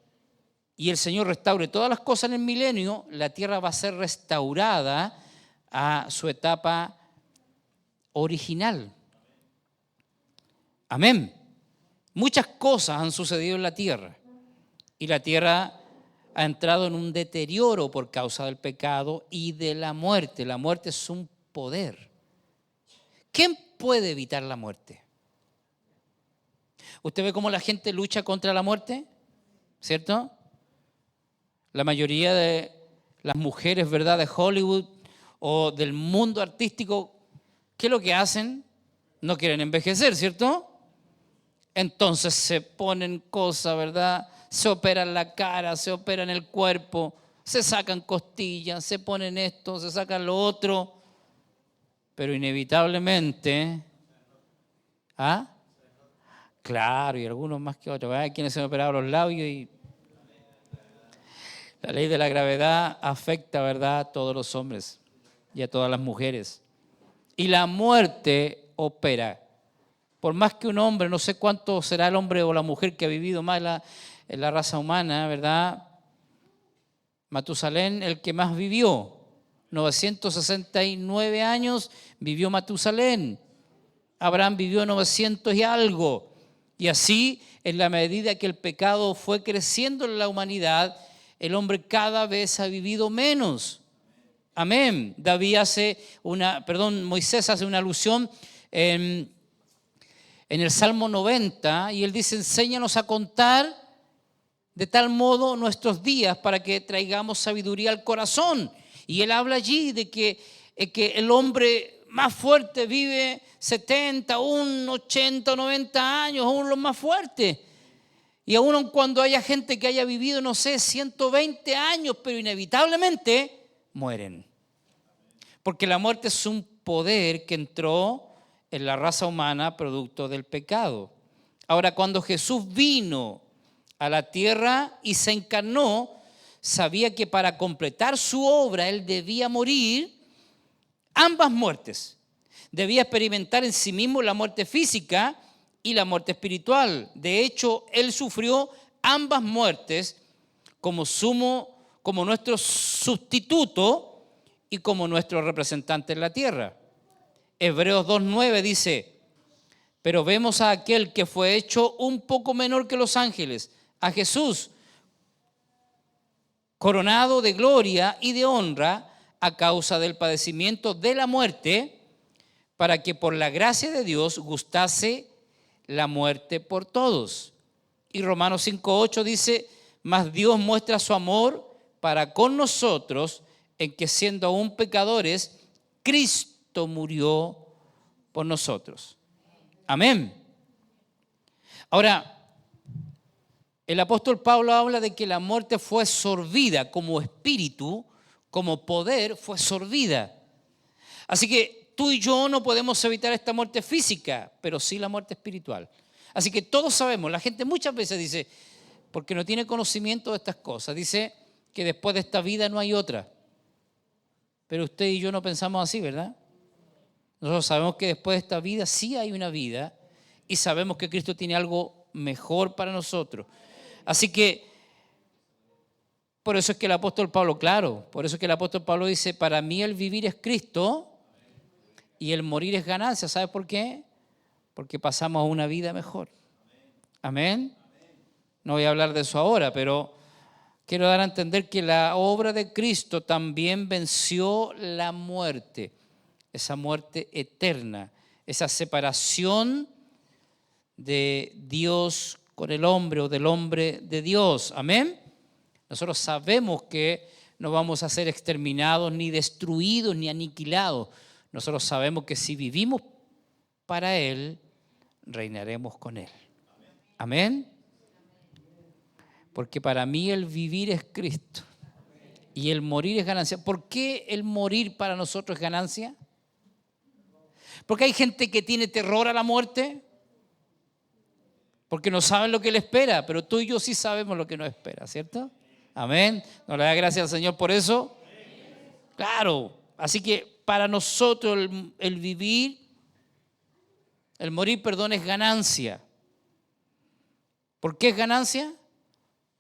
y el Señor restaure todas las cosas en el milenio, la tierra va a ser restaurada a su etapa original. Amén. Muchas cosas han sucedido en la tierra y la tierra ha entrado en un deterioro por causa del pecado y de la muerte. La muerte es un poder. ¿Quién puede evitar la muerte? ¿Usted ve cómo la gente lucha contra la muerte? ¿Cierto? La mayoría de las mujeres, ¿verdad?, de Hollywood o del mundo artístico, ¿qué es lo que hacen? No quieren envejecer, ¿cierto? Entonces se ponen cosas, ¿verdad? Se operan la cara, se operan el cuerpo, se sacan costillas, se ponen esto, se sacan lo otro, pero inevitablemente, ¿ah? Claro, y algunos más que otros, hay quienes se han operado los labios y la ley de la gravedad afecta, ¿verdad?, a todos los hombres y a todas las mujeres. Y la muerte opera. Por más que un hombre, no sé cuánto será el hombre o la mujer que ha vivido más en la raza humana, ¿verdad? Matusalén, el que más vivió, 969 años vivió Matusalén. Abraham vivió 900 y algo. Y así, en la medida que el pecado fue creciendo en la humanidad, el hombre cada vez ha vivido menos. Amén. Moisés hace una alusión en el Salmo 90 y él dice: enséñanos a contar de tal modo nuestros días para que traigamos sabiduría al corazón. Y él habla allí de que el hombre más fuerte vive 70, 80, 90 años, aún los más fuertes. Y aun cuando haya gente que haya vivido, no sé, 120 años, pero inevitablemente mueren. Porque la muerte es un poder que entró en la raza humana producto del pecado. Ahora, cuando Jesús vino a la tierra y se encarnó, sabía que para completar su obra Él debía morir ambas muertes. Debía experimentar en sí mismo la muerte física y la muerte espiritual. De hecho, Él sufrió ambas muertes como nuestro sustituto y como nuestro representante en la tierra. Hebreos 2:9 dice: pero vemos a aquel que fue hecho un poco menor que los ángeles, a Jesús, coronado de gloria y de honra a causa del padecimiento de la muerte, para que por la gracia de Dios gustase la muerte por todos. Y Romanos 5:8 dice: mas Dios muestra su amor para con nosotros, en que siendo aún pecadores, Cristo murió por nosotros. Amén. Ahora, el apóstol Pablo habla de que la muerte fue sorbida como espíritu, como poder, fue sorbida. Así que tú y yo no podemos evitar esta muerte física, pero sí la muerte espiritual. Así que todos sabemos, la gente muchas veces dice, porque no tiene conocimiento de estas cosas, dice que después de esta vida no hay otra. Pero usted y yo no pensamos así, ¿verdad? Nosotros sabemos que después de esta vida sí hay una vida y sabemos que Cristo tiene algo mejor para nosotros. Así que, por eso es que el apóstol Pablo, por eso es que el apóstol Pablo dice: para mí el vivir es Cristo y el morir es ganancia. ¿Sabes por qué? Porque pasamos a una vida mejor. Amén. No voy a hablar de eso ahora, pero quiero dar a entender que la obra de Cristo también venció la muerte, esa muerte eterna, esa separación de Dios con el hombre o del hombre de Dios. Amén. Nosotros sabemos que no vamos a ser exterminados, ni destruidos, ni aniquilados. Nosotros sabemos que si vivimos para Él, reinaremos con Él. Amén. Porque para mí el vivir es Cristo y el morir es ganancia. ¿Por qué el morir para nosotros es ganancia? Porque hay gente que tiene terror a la muerte, porque no saben lo que le espera, pero tú y yo sí sabemos lo que nos espera, ¿cierto? Amén. ¿No le da gracias al Señor por eso? Claro. Así que para nosotros el vivir, el morir, perdón, es ganancia. ¿Por qué es ganancia?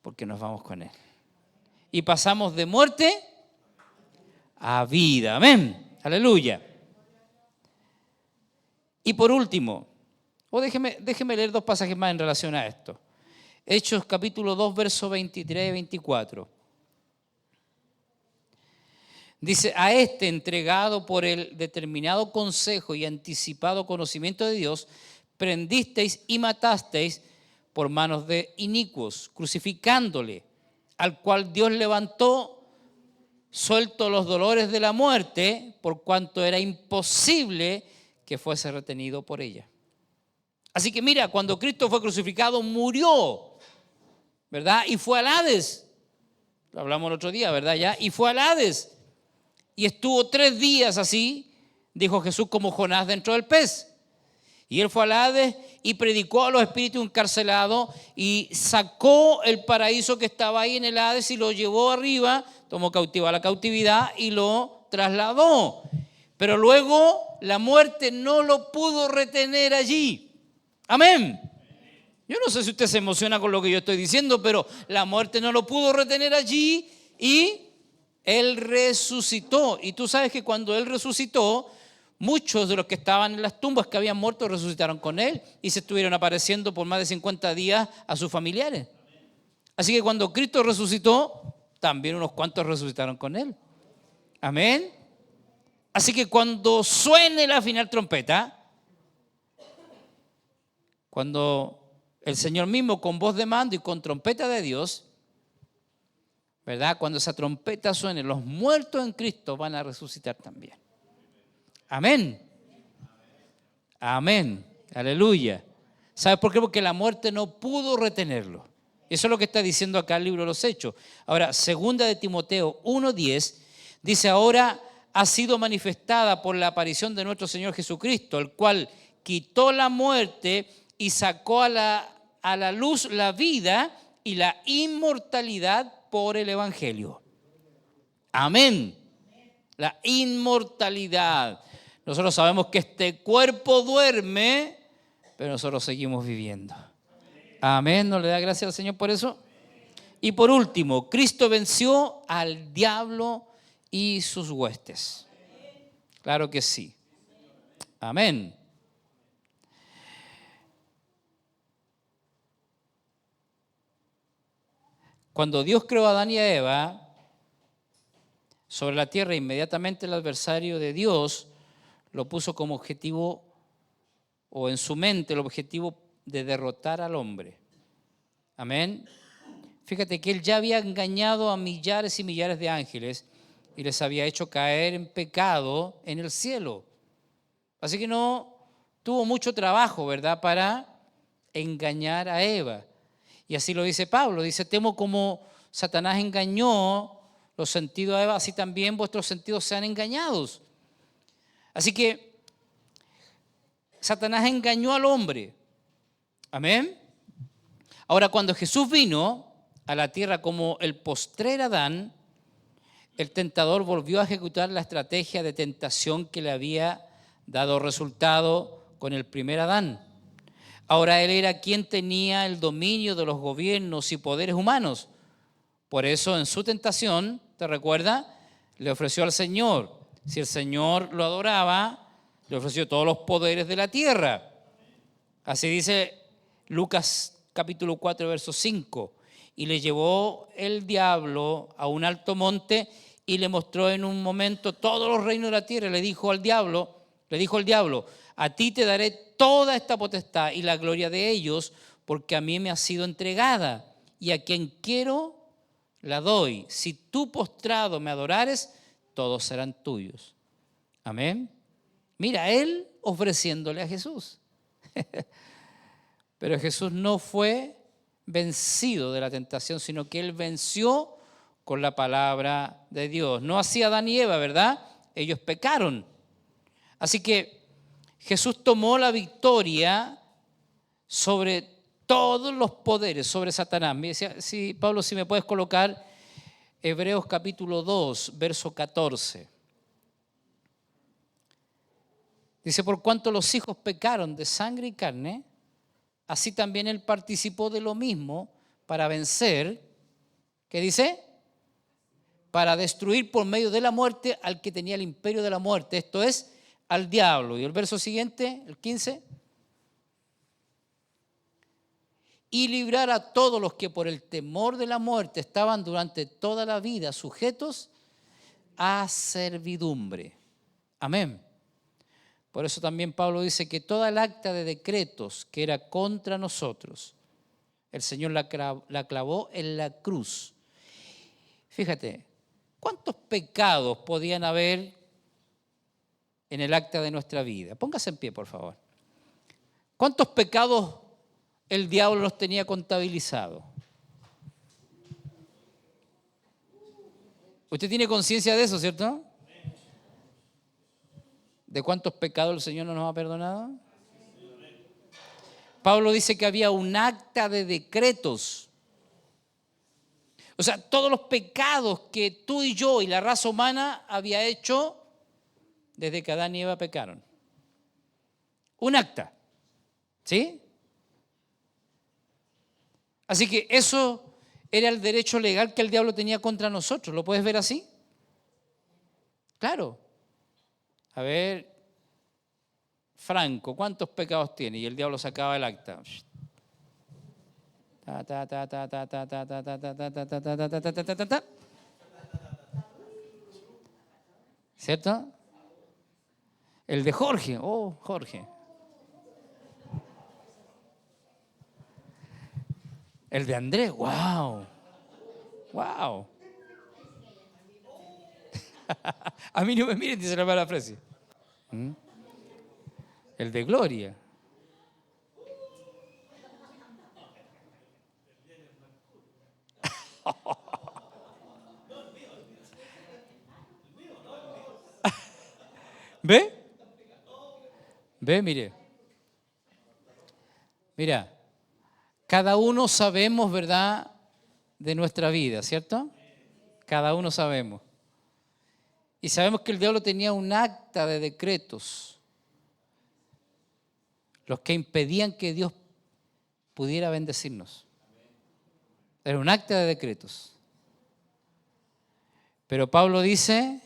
Porque nos vamos con Él. Y pasamos de muerte a vida. Amén. Aleluya. Y por último, déjeme leer 2 pasajes más en relación a esto. Hechos capítulo 2, versos 23 y 24. Dice: a este entregado por el determinado consejo y anticipado conocimiento de Dios, prendisteis y matasteis por manos de inicuos, crucificándole, al cual Dios levantó, suelto los dolores de la muerte, por cuanto era imposible que fuese retenido por ella. Así que mira, cuando Cristo fue crucificado, murió, ¿verdad? Y fue al Hades. Lo hablamos el otro día, ¿verdad? Ya. Y fue al Hades. Y estuvo 3 días así, dijo Jesús, como Jonás dentro del pez. Y él fue al Hades y predicó a los espíritus encarcelados y sacó el paraíso que estaba ahí en el Hades y lo llevó arriba, tomó cautivo a la cautividad y lo trasladó. Pero luego la muerte no lo pudo retener allí. Amén. Yo no sé si usted se emociona con lo que yo estoy diciendo, pero la muerte no lo pudo retener allí y Él resucitó. Y tú sabes que cuando Él resucitó, muchos de los que estaban en las tumbas que habían muerto resucitaron con Él y se estuvieron apareciendo por más de 50 días a sus familiares. Así que cuando Cristo resucitó, también unos cuantos resucitaron con Él. Amén. Así que cuando suene la final trompeta, cuando el Señor mismo con voz de mando y con trompeta de Dios, ¿verdad? Cuando esa trompeta suene, los muertos en Cristo van a resucitar también. Amén. Amén. Aleluya. ¿Sabes por qué? Porque la muerte no pudo retenerlo. Eso es lo que está diciendo acá el libro de los Hechos. Ahora, segunda de Timoteo 1:10, dice: ahora ha sido manifestada por la aparición de nuestro Señor Jesucristo, el cual quitó la muerte y sacó a la luz la vida y la inmortalidad por el Evangelio. Amén. La inmortalidad. Nosotros sabemos que este cuerpo duerme, pero nosotros seguimos viviendo. Amén. ¿No le da gracias al Señor por eso? Y por último, Cristo venció al diablo y sus huestes. Claro que sí. Amén. Cuando Dios creó a Adán y a Eva sobre la tierra, inmediatamente el adversario de Dios lo puso como objetivo, o en su mente el objetivo de derrotar al hombre. Amén. Fíjate que él ya había engañado a millares y millares de ángeles y les había hecho caer en pecado en el cielo. Así que no tuvo mucho trabajo, ¿verdad?, para engañar a Eva. Y así lo dice Pablo, dice: temo como Satanás engañó los sentidos a Eva, así también vuestros sentidos sean engañados. Así que Satanás engañó al hombre. Amén. Ahora, cuando Jesús vino a la tierra como el postrer Adán, el tentador volvió a ejecutar la estrategia de tentación que le había dado resultado con el primer Adán. Ahora él era quien tenía el dominio de los gobiernos y poderes humanos. Por eso en su tentación, ¿te recuerdas?, le ofreció al Señor. Si el Señor lo adoraba, le ofreció todos los poderes de la tierra. Así dice Lucas capítulo 4, verso 5. Y le llevó el diablo a un alto monte y le mostró en un momento todos los reinos de la tierra. Le dijo el diablo, a ti te daré toda esta potestad y la gloria de ellos, porque a mí me ha sido entregada, y a quien quiero la doy. Si tú postrado me adorares, todos serán tuyos. Amén. Mira, él ofreciéndole a Jesús. Pero Jesús no fue vencido de la tentación, sino que él venció con la palabra de Dios. No así Adán y Eva, ¿verdad? Ellos pecaron. Así que Jesús tomó la victoria sobre todos los poderes, sobre Satanás. Me decía, sí, Pablo, si me puedes colocar Hebreos capítulo 2, verso 14. Dice: por cuanto los hijos pecaron de sangre y carne, así también él participó de lo mismo para vencer, ¿qué dice? Para destruir por medio de la muerte al que tenía el imperio de la muerte, esto es, al diablo. Y el verso siguiente, el 15. Y librar a todos los que por el temor de la muerte estaban durante toda la vida sujetos a servidumbre. Amén. Por eso también Pablo dice que toda el acta de decretos que era contra nosotros, el Señor la clavó en la cruz. Fíjate, ¿cuántos pecados podían haber en el acta de nuestra vida? Póngase en pie, por favor. ¿Cuántos pecados el diablo los tenía contabilizados? Usted tiene conciencia de eso, ¿cierto? ¿De cuántos pecados el Señor no nos ha perdonado? Pablo dice que había un acta de decretos. O sea, todos los pecados que tú y yo y la raza humana había hecho desde que Adán y Eva pecaron. Un acta. ¿Sí? Así que eso era el derecho legal que el diablo tenía contra nosotros. ¿Lo puedes ver así? Claro. A ver, Franco, ¿cuántos pecados tiene? Y el diablo sacaba el acta. ¿Cierto? El de Jorge. Oh, Jorge. El de Andrés. Wow. Wow. A mí no me miren, dice la hermana Fresi. El de Gloria. ¿Ve? ¿Ve? Mire. Mira, cada uno sabemos, ¿verdad?, de nuestra vida, ¿cierto? Cada uno sabemos. Y sabemos que el diablo tenía un acta de decretos, los que impedían que Dios pudiera bendecirnos. Era un acta de decretos. Pero Pablo dice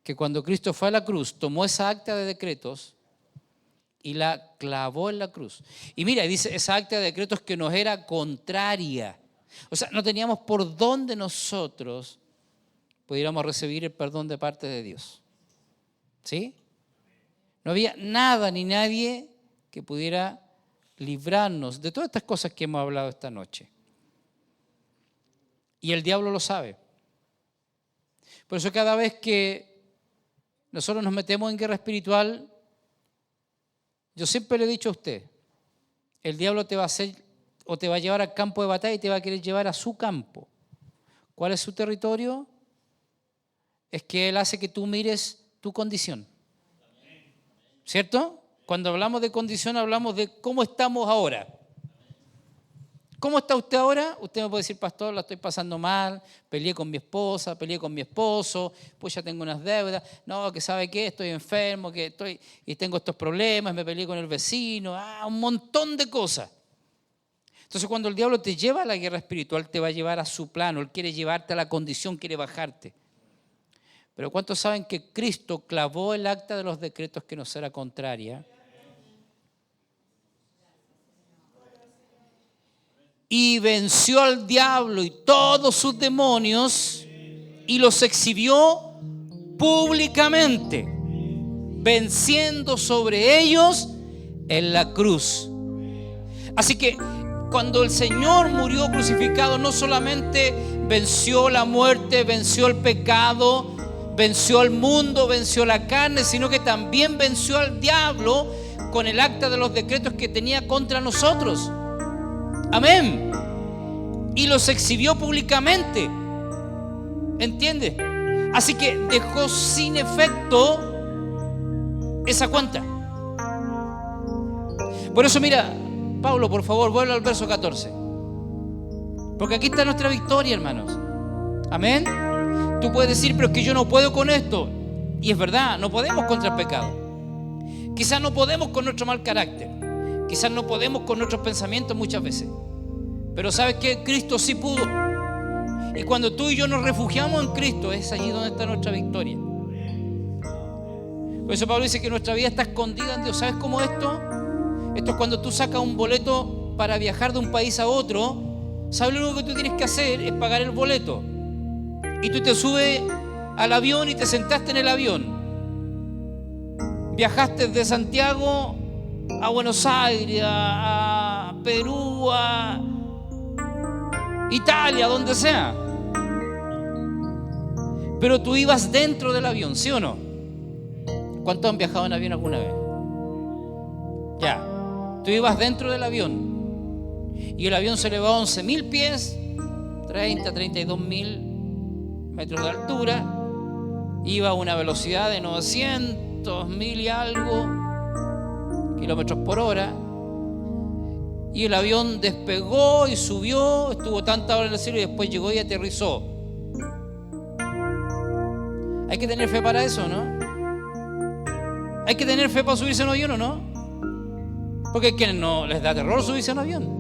que cuando Cristo fue a la cruz, tomó esa acta de decretos y la clavó en la cruz. Y mira, dice esa acta de decretos que nos era contraria. O sea, no teníamos por dónde nosotros pudiéramos recibir el perdón de parte de Dios. ¿Sí? No había nada ni nadie que pudiera librarnos de todas estas cosas que hemos hablado esta noche. Y el diablo lo sabe. Por eso cada vez que nosotros nos metemos en guerra espiritual, yo siempre le he dicho a usted, el diablo te va a hacer o te va a llevar al campo de batalla y te va a querer llevar a su campo. ¿Cuál es su territorio? Es que él hace que tú mires tu condición. ¿Cierto? Cuando hablamos de condición hablamos de cómo estamos ahora. ¿Cómo está usted ahora? Usted me puede decir, pastor, la estoy pasando mal, peleé con mi esposa, peleé con mi esposo, pues ya tengo unas deudas, no, que sabe qué, estoy enfermo, que estoy y tengo estos problemas, me peleé con el vecino, un montón de cosas. Entonces cuando el diablo te lleva a la guerra espiritual, te va a llevar a su plano, él quiere llevarte a la condición, quiere bajarte. Pero ¿cuántos saben que Cristo clavó el acta de los decretos que nos era contraria? Y venció al diablo y todos sus demonios y los exhibió públicamente, venciendo sobre ellos en la cruz. Así que cuando el Señor murió crucificado, no solamente venció la muerte, venció el pecado, venció al mundo, venció la carne, sino que también venció al diablo con el acta de los decretos que tenía contra nosotros. Amén. Y los exhibió públicamente. ¿Entiende? Así que dejó sin efecto esa cuenta. Por eso mira, Pablo, por favor, vuelve al verso 14. Porque aquí está nuestra victoria, hermanos. Amén. Tú puedes decir, pero es que yo no puedo con esto. Y es verdad, no podemos contra el pecado. Quizás no podemos con nuestro mal carácter. Quizás no podemos con nuestros pensamientos muchas veces. Pero ¿sabes qué? Cristo sí pudo. Y cuando tú y yo nos refugiamos en Cristo, es allí donde está nuestra victoria. Por eso Pablo dice que nuestra vida está escondida en Dios. ¿Sabes cómo esto? Esto es cuando tú sacas un boleto para viajar de un país a otro. ¿Sabes lo único que tú tienes que hacer? Es pagar el boleto. Y tú te subes al avión y te sentaste en el avión. Viajaste de Santiago a Buenos Aires, a Perú, a Italia, donde sea. Pero tú ibas dentro del avión, ¿sí o no? ¿Cuántos han viajado en avión alguna vez? Ya. Tú ibas dentro del avión y el avión se elevó a 11.000 pies, 32.000 metros de altura. Iba a una velocidad de 900.000 y algo kilómetros por hora. Y el avión despegó y subió, estuvo tantas horas en el cielo y después llegó y aterrizó. Hay que tener fe para eso, ¿no? Hay que tener fe para subirse en un avión, ¿o no? Porque a quienes no les da terror subirse en un avión.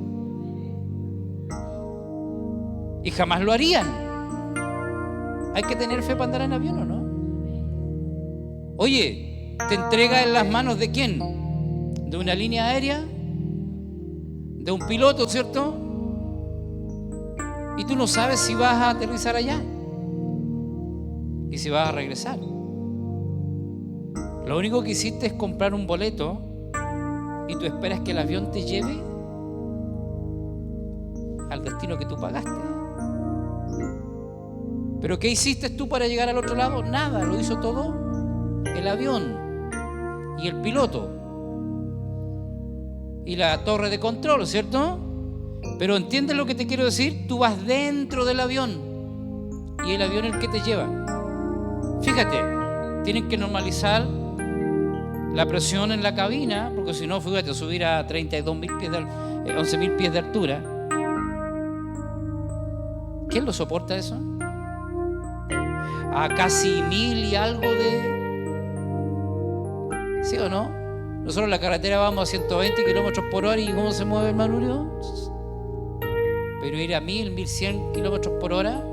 Y jamás lo harían. Hay que tener fe para andar en avión, ¿o no? Oye, ¿te entrega en las manos de quién? ¿De una línea aérea? ¿De un piloto, cierto? Y tú no sabes si vas a aterrizar allá y si vas a regresar. Lo único que hiciste es comprar un boleto y tú esperas que el avión te lleve al destino que tú pagaste. ¿Pero qué hiciste tú para llegar al otro lado? Nada, lo hizo todo el avión y el piloto y la torre de control, ¿cierto? Pero ¿entiendes lo que te quiero decir? Tú vas dentro del avión y el avión es el que te lleva. Fíjate, tienen que normalizar la presión en la cabina, porque si no, fíjate, subir a 32.000 pies, 11.000 pies de altura. ¿Quién lo soporta eso? A casi 1.000 y algo de... ¿Sí o no? Nosotros en la carretera vamos a 120 kilómetros por hora y ¿cómo se mueve el manubrio? Pero ir a 1.000, 1.100 kilómetros por hora.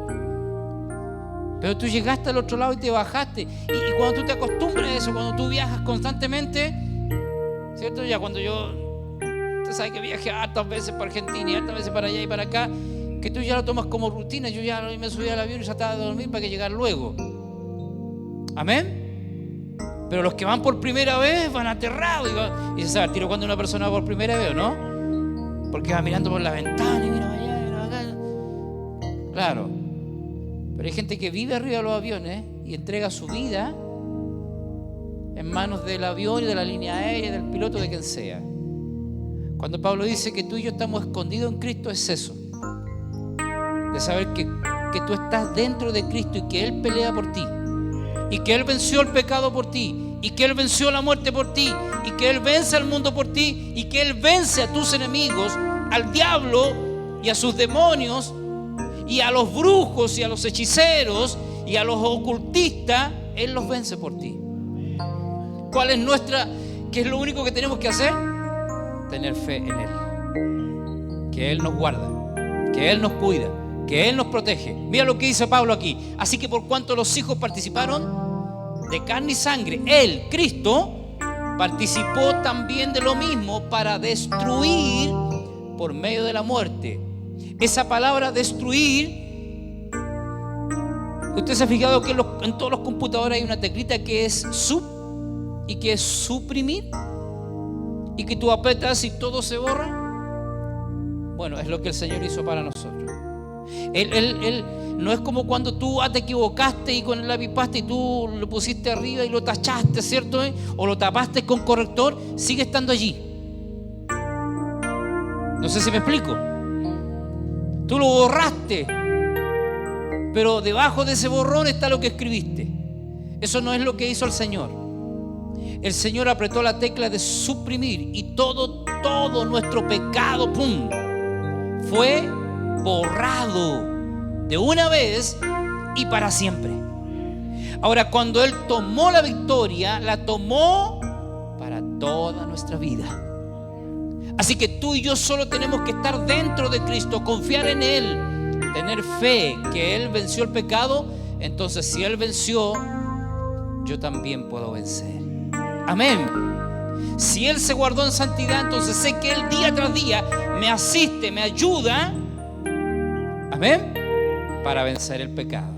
Pero tú llegaste al otro lado y te bajaste. Y cuando tú te acostumbras a eso, cuando tú viajas constantemente, ¿cierto? Ya cuando usted sabe que viajé hartas veces para Argentina y hartas veces para allá y para acá, que tú ya lo tomas como rutina. Yo ya me subí al avión y ya estaba a dormir para que llegar luego. Amén. Pero los que van por primera vez van aterrados y se sabe al tiro cuando una persona va por primera vez, ¿o no? Porque va mirando por la ventana y mira allá, mira acá. Claro. Pero hay gente que vive arriba de los aviones y entrega su vida en manos del avión y de la línea aérea, del piloto, de quien sea. Cuando Pablo dice que tú y yo estamos escondidos en Cristo, es eso. De saber que tú estás dentro de Cristo y que Él pelea por ti. Y que Él venció el pecado por ti. Y que Él venció la muerte por ti. Y que Él vence al mundo por ti. Y que Él vence a tus enemigos, al diablo y a sus demonios, y a los brujos y a los hechiceros y a los ocultistas. Él los vence por ti. ¿Cuál es qué es lo único que tenemos que hacer? Tener fe en Él. Que Él nos guarda, que Él nos cuida, que Él nos protege. Mira lo que dice Pablo aquí. Así que por cuanto los hijos participaron de carne y sangre, Él, Cristo, participó también de lo mismo para destruir por medio de la muerte. Esa palabra destruir, usted se ha fijado que en todos los computadores hay una teclita que es sub y que es suprimir, y que tú apretas y todo se borra. Bueno, es lo que el Señor hizo para nosotros. Él no es como cuando tú te equivocaste y con el lápiz pasta y tú lo pusiste arriba y lo tachaste, ¿cierto? O lo tapaste con corrector, sigue estando allí. No sé si me explico. Tú lo borraste, pero debajo de ese borrón está lo que escribiste. Eso no es lo que hizo el Señor. El Señor apretó la tecla de suprimir y todo nuestro pecado, ¡pum!, fue borrado de una vez y para siempre. Ahora, cuando Él tomó la victoria, la tomó para toda nuestra vida. Así que tú y yo solo tenemos que estar dentro de Cristo, confiar en Él, tener fe que Él venció el pecado. Entonces, si Él venció, yo también puedo vencer. Amén. Si Él se guardó en santidad, entonces sé que Él día tras día me asiste, me ayuda, amén, para vencer el pecado.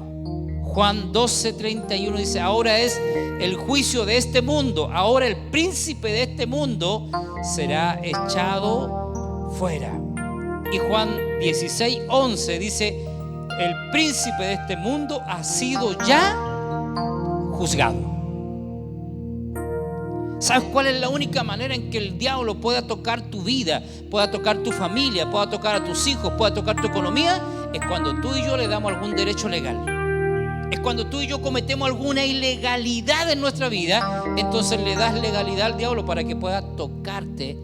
Juan 12:31 dice: ahora es el juicio de este mundo, ahora el príncipe de este mundo será echado fuera. Y Juan 16:11 dice: el príncipe de este mundo ha sido ya juzgado. ¿Sabes cuál es la única manera en que el diablo pueda tocar tu vida, pueda tocar tu familia, pueda tocar a tus hijos, pueda tocar tu economía? Es cuando tú y yo le damos algún derecho legal. Es cuando tú y yo cometemos alguna ilegalidad en nuestra vida. Entonces le das legalidad al diablo para que pueda tocarte,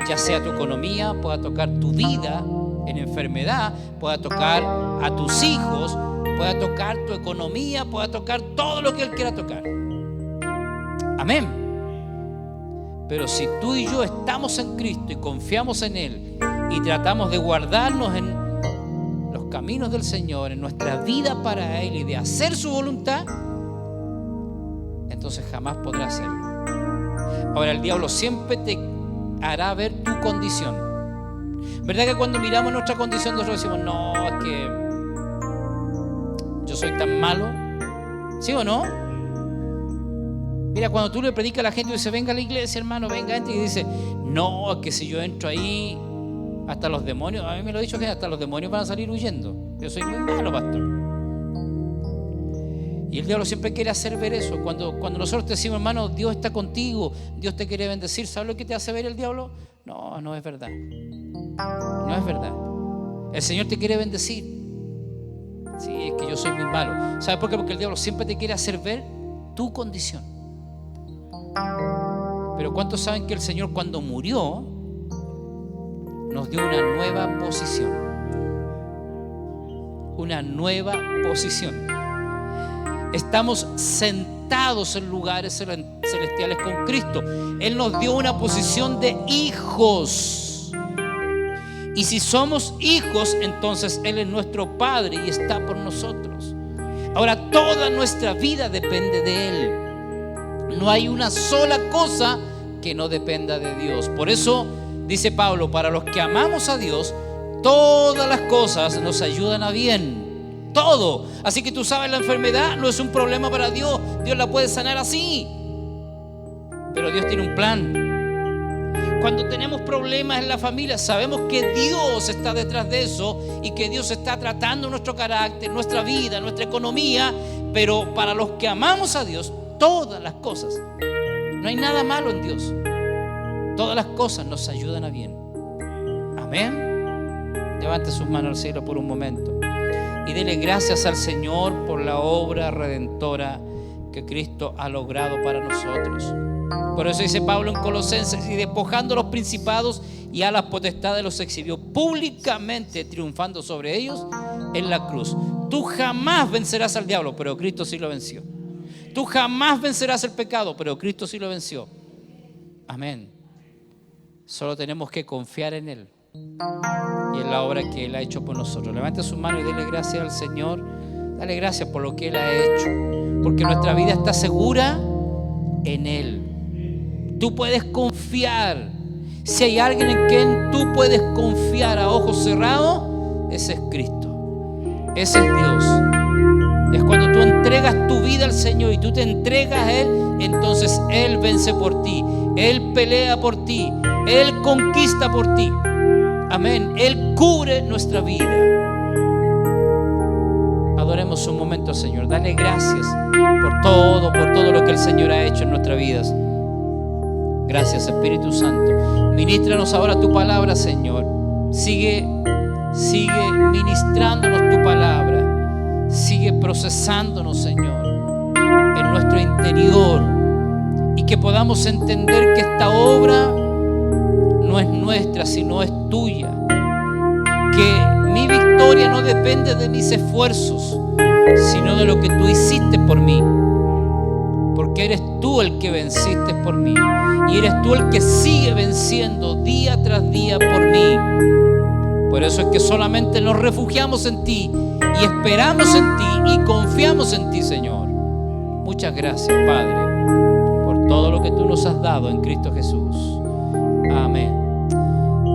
ya sea tu economía, pueda tocar tu vida en enfermedad, pueda tocar a tus hijos, pueda tocar tu economía, pueda tocar todo lo que Él quiera tocar. Amén. Pero si tú y yo estamos en Cristo y confiamos en Él y tratamos de guardarnos en los caminos del Señor, en nuestra vida para Él y de hacer su voluntad, entonces jamás podrás hacerlo. Ahora, el diablo siempre te hará ver tu condición. ¿Verdad que cuando miramos nuestra condición nosotros decimos: no, es que yo soy tan malo? ¿Sí o no? Mira, cuando tú le predicas a la gente y dice: venga a la iglesia, hermano, venga, y dice: no, es que si yo entro ahí, hasta los demonios, a mí me lo ha dicho que hasta los demonios van a salir huyendo. Yo soy muy malo, pastor. Y el diablo siempre quiere hacer ver eso. Cuando nosotros te decimos, hermano, Dios está contigo, Dios te quiere bendecir, ¿sabes lo que te hace ver el diablo? No, no es verdad. No es verdad. El Señor te quiere bendecir. Sí, es que yo soy muy malo. ¿Sabes por qué? Porque el diablo siempre te quiere hacer ver tu condición. Pero ¿cuántos saben que el Señor, cuando murió, nos dio una nueva posición? Una nueva posición. Estamos sentados en lugares celestiales con Cristo. Él nos dio una posición de hijos. Y si somos hijos, entonces Él es nuestro Padre y está por nosotros. Ahora, toda nuestra vida depende de Él. No hay una sola cosa que no dependa de Dios. Por eso dice Pablo, para los que amamos a Dios, todas las cosas nos ayudan a bien. Todo. Así que tú sabes, la enfermedad no es un problema para Dios. Dios la puede sanar así. Pero Dios tiene un plan. Cuando tenemos problemas en la familia, sabemos que Dios está detrás de eso y que Dios está tratando nuestro carácter, nuestra vida, nuestra economía. Pero para los que amamos a Dios, todas las cosas, no hay nada malo en Dios. Todas las cosas nos ayudan a bien. Amén. Levante sus manos al cielo por un momento y dele gracias al Señor por la obra redentora que Cristo ha logrado para nosotros. Por eso dice Pablo en Colosenses: y despojando a los principados y a las potestades los exhibió públicamente, triunfando sobre ellos en la cruz. Tú jamás vencerás al diablo, pero Cristo sí lo venció. Tú jamás vencerás el pecado, pero Cristo sí lo venció. Amén. Solo tenemos que confiar en Él y en la obra que Él ha hecho por nosotros. Levante su mano y dele gracias al Señor. Dale gracias por lo que Él ha hecho, porque nuestra vida está segura en Él. Tú puedes confiar. Si hay alguien en quien tú puedes confiar a ojos cerrados, ese es Cristo. Ese es Dios. Es cuando tú entregas tu vida al Señor y tú te entregas a Él, entonces Él vence por ti, Él pelea por ti, Él conquista por ti. Amén. Él cubre nuestra vida. Adoremos un momento al Señor. Dale gracias por todo lo que el Señor ha hecho en nuestras vidas. Gracias, Espíritu Santo. Ministranos ahora tu palabra, Señor. Sigue ministrándonos tu palabra. Sigue procesándonos, Señor, en nuestro interior, y que podamos entender que esta obra no es nuestra, sino es tuya. Que mi victoria no depende de mis esfuerzos, sino de lo que tú hiciste por mí. Porque eres tú el que venciste por mí, y eres tú el que sigue venciendo día tras día por mí. Por eso es que solamente nos refugiamos en ti y esperamos en ti y confiamos en ti, Señor. Muchas gracias, Padre, por todo lo que tú nos has dado en Cristo Jesús. Amén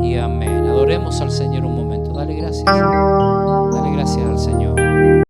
y amén. Adoremos al Señor un momento. Dale gracias al Señor.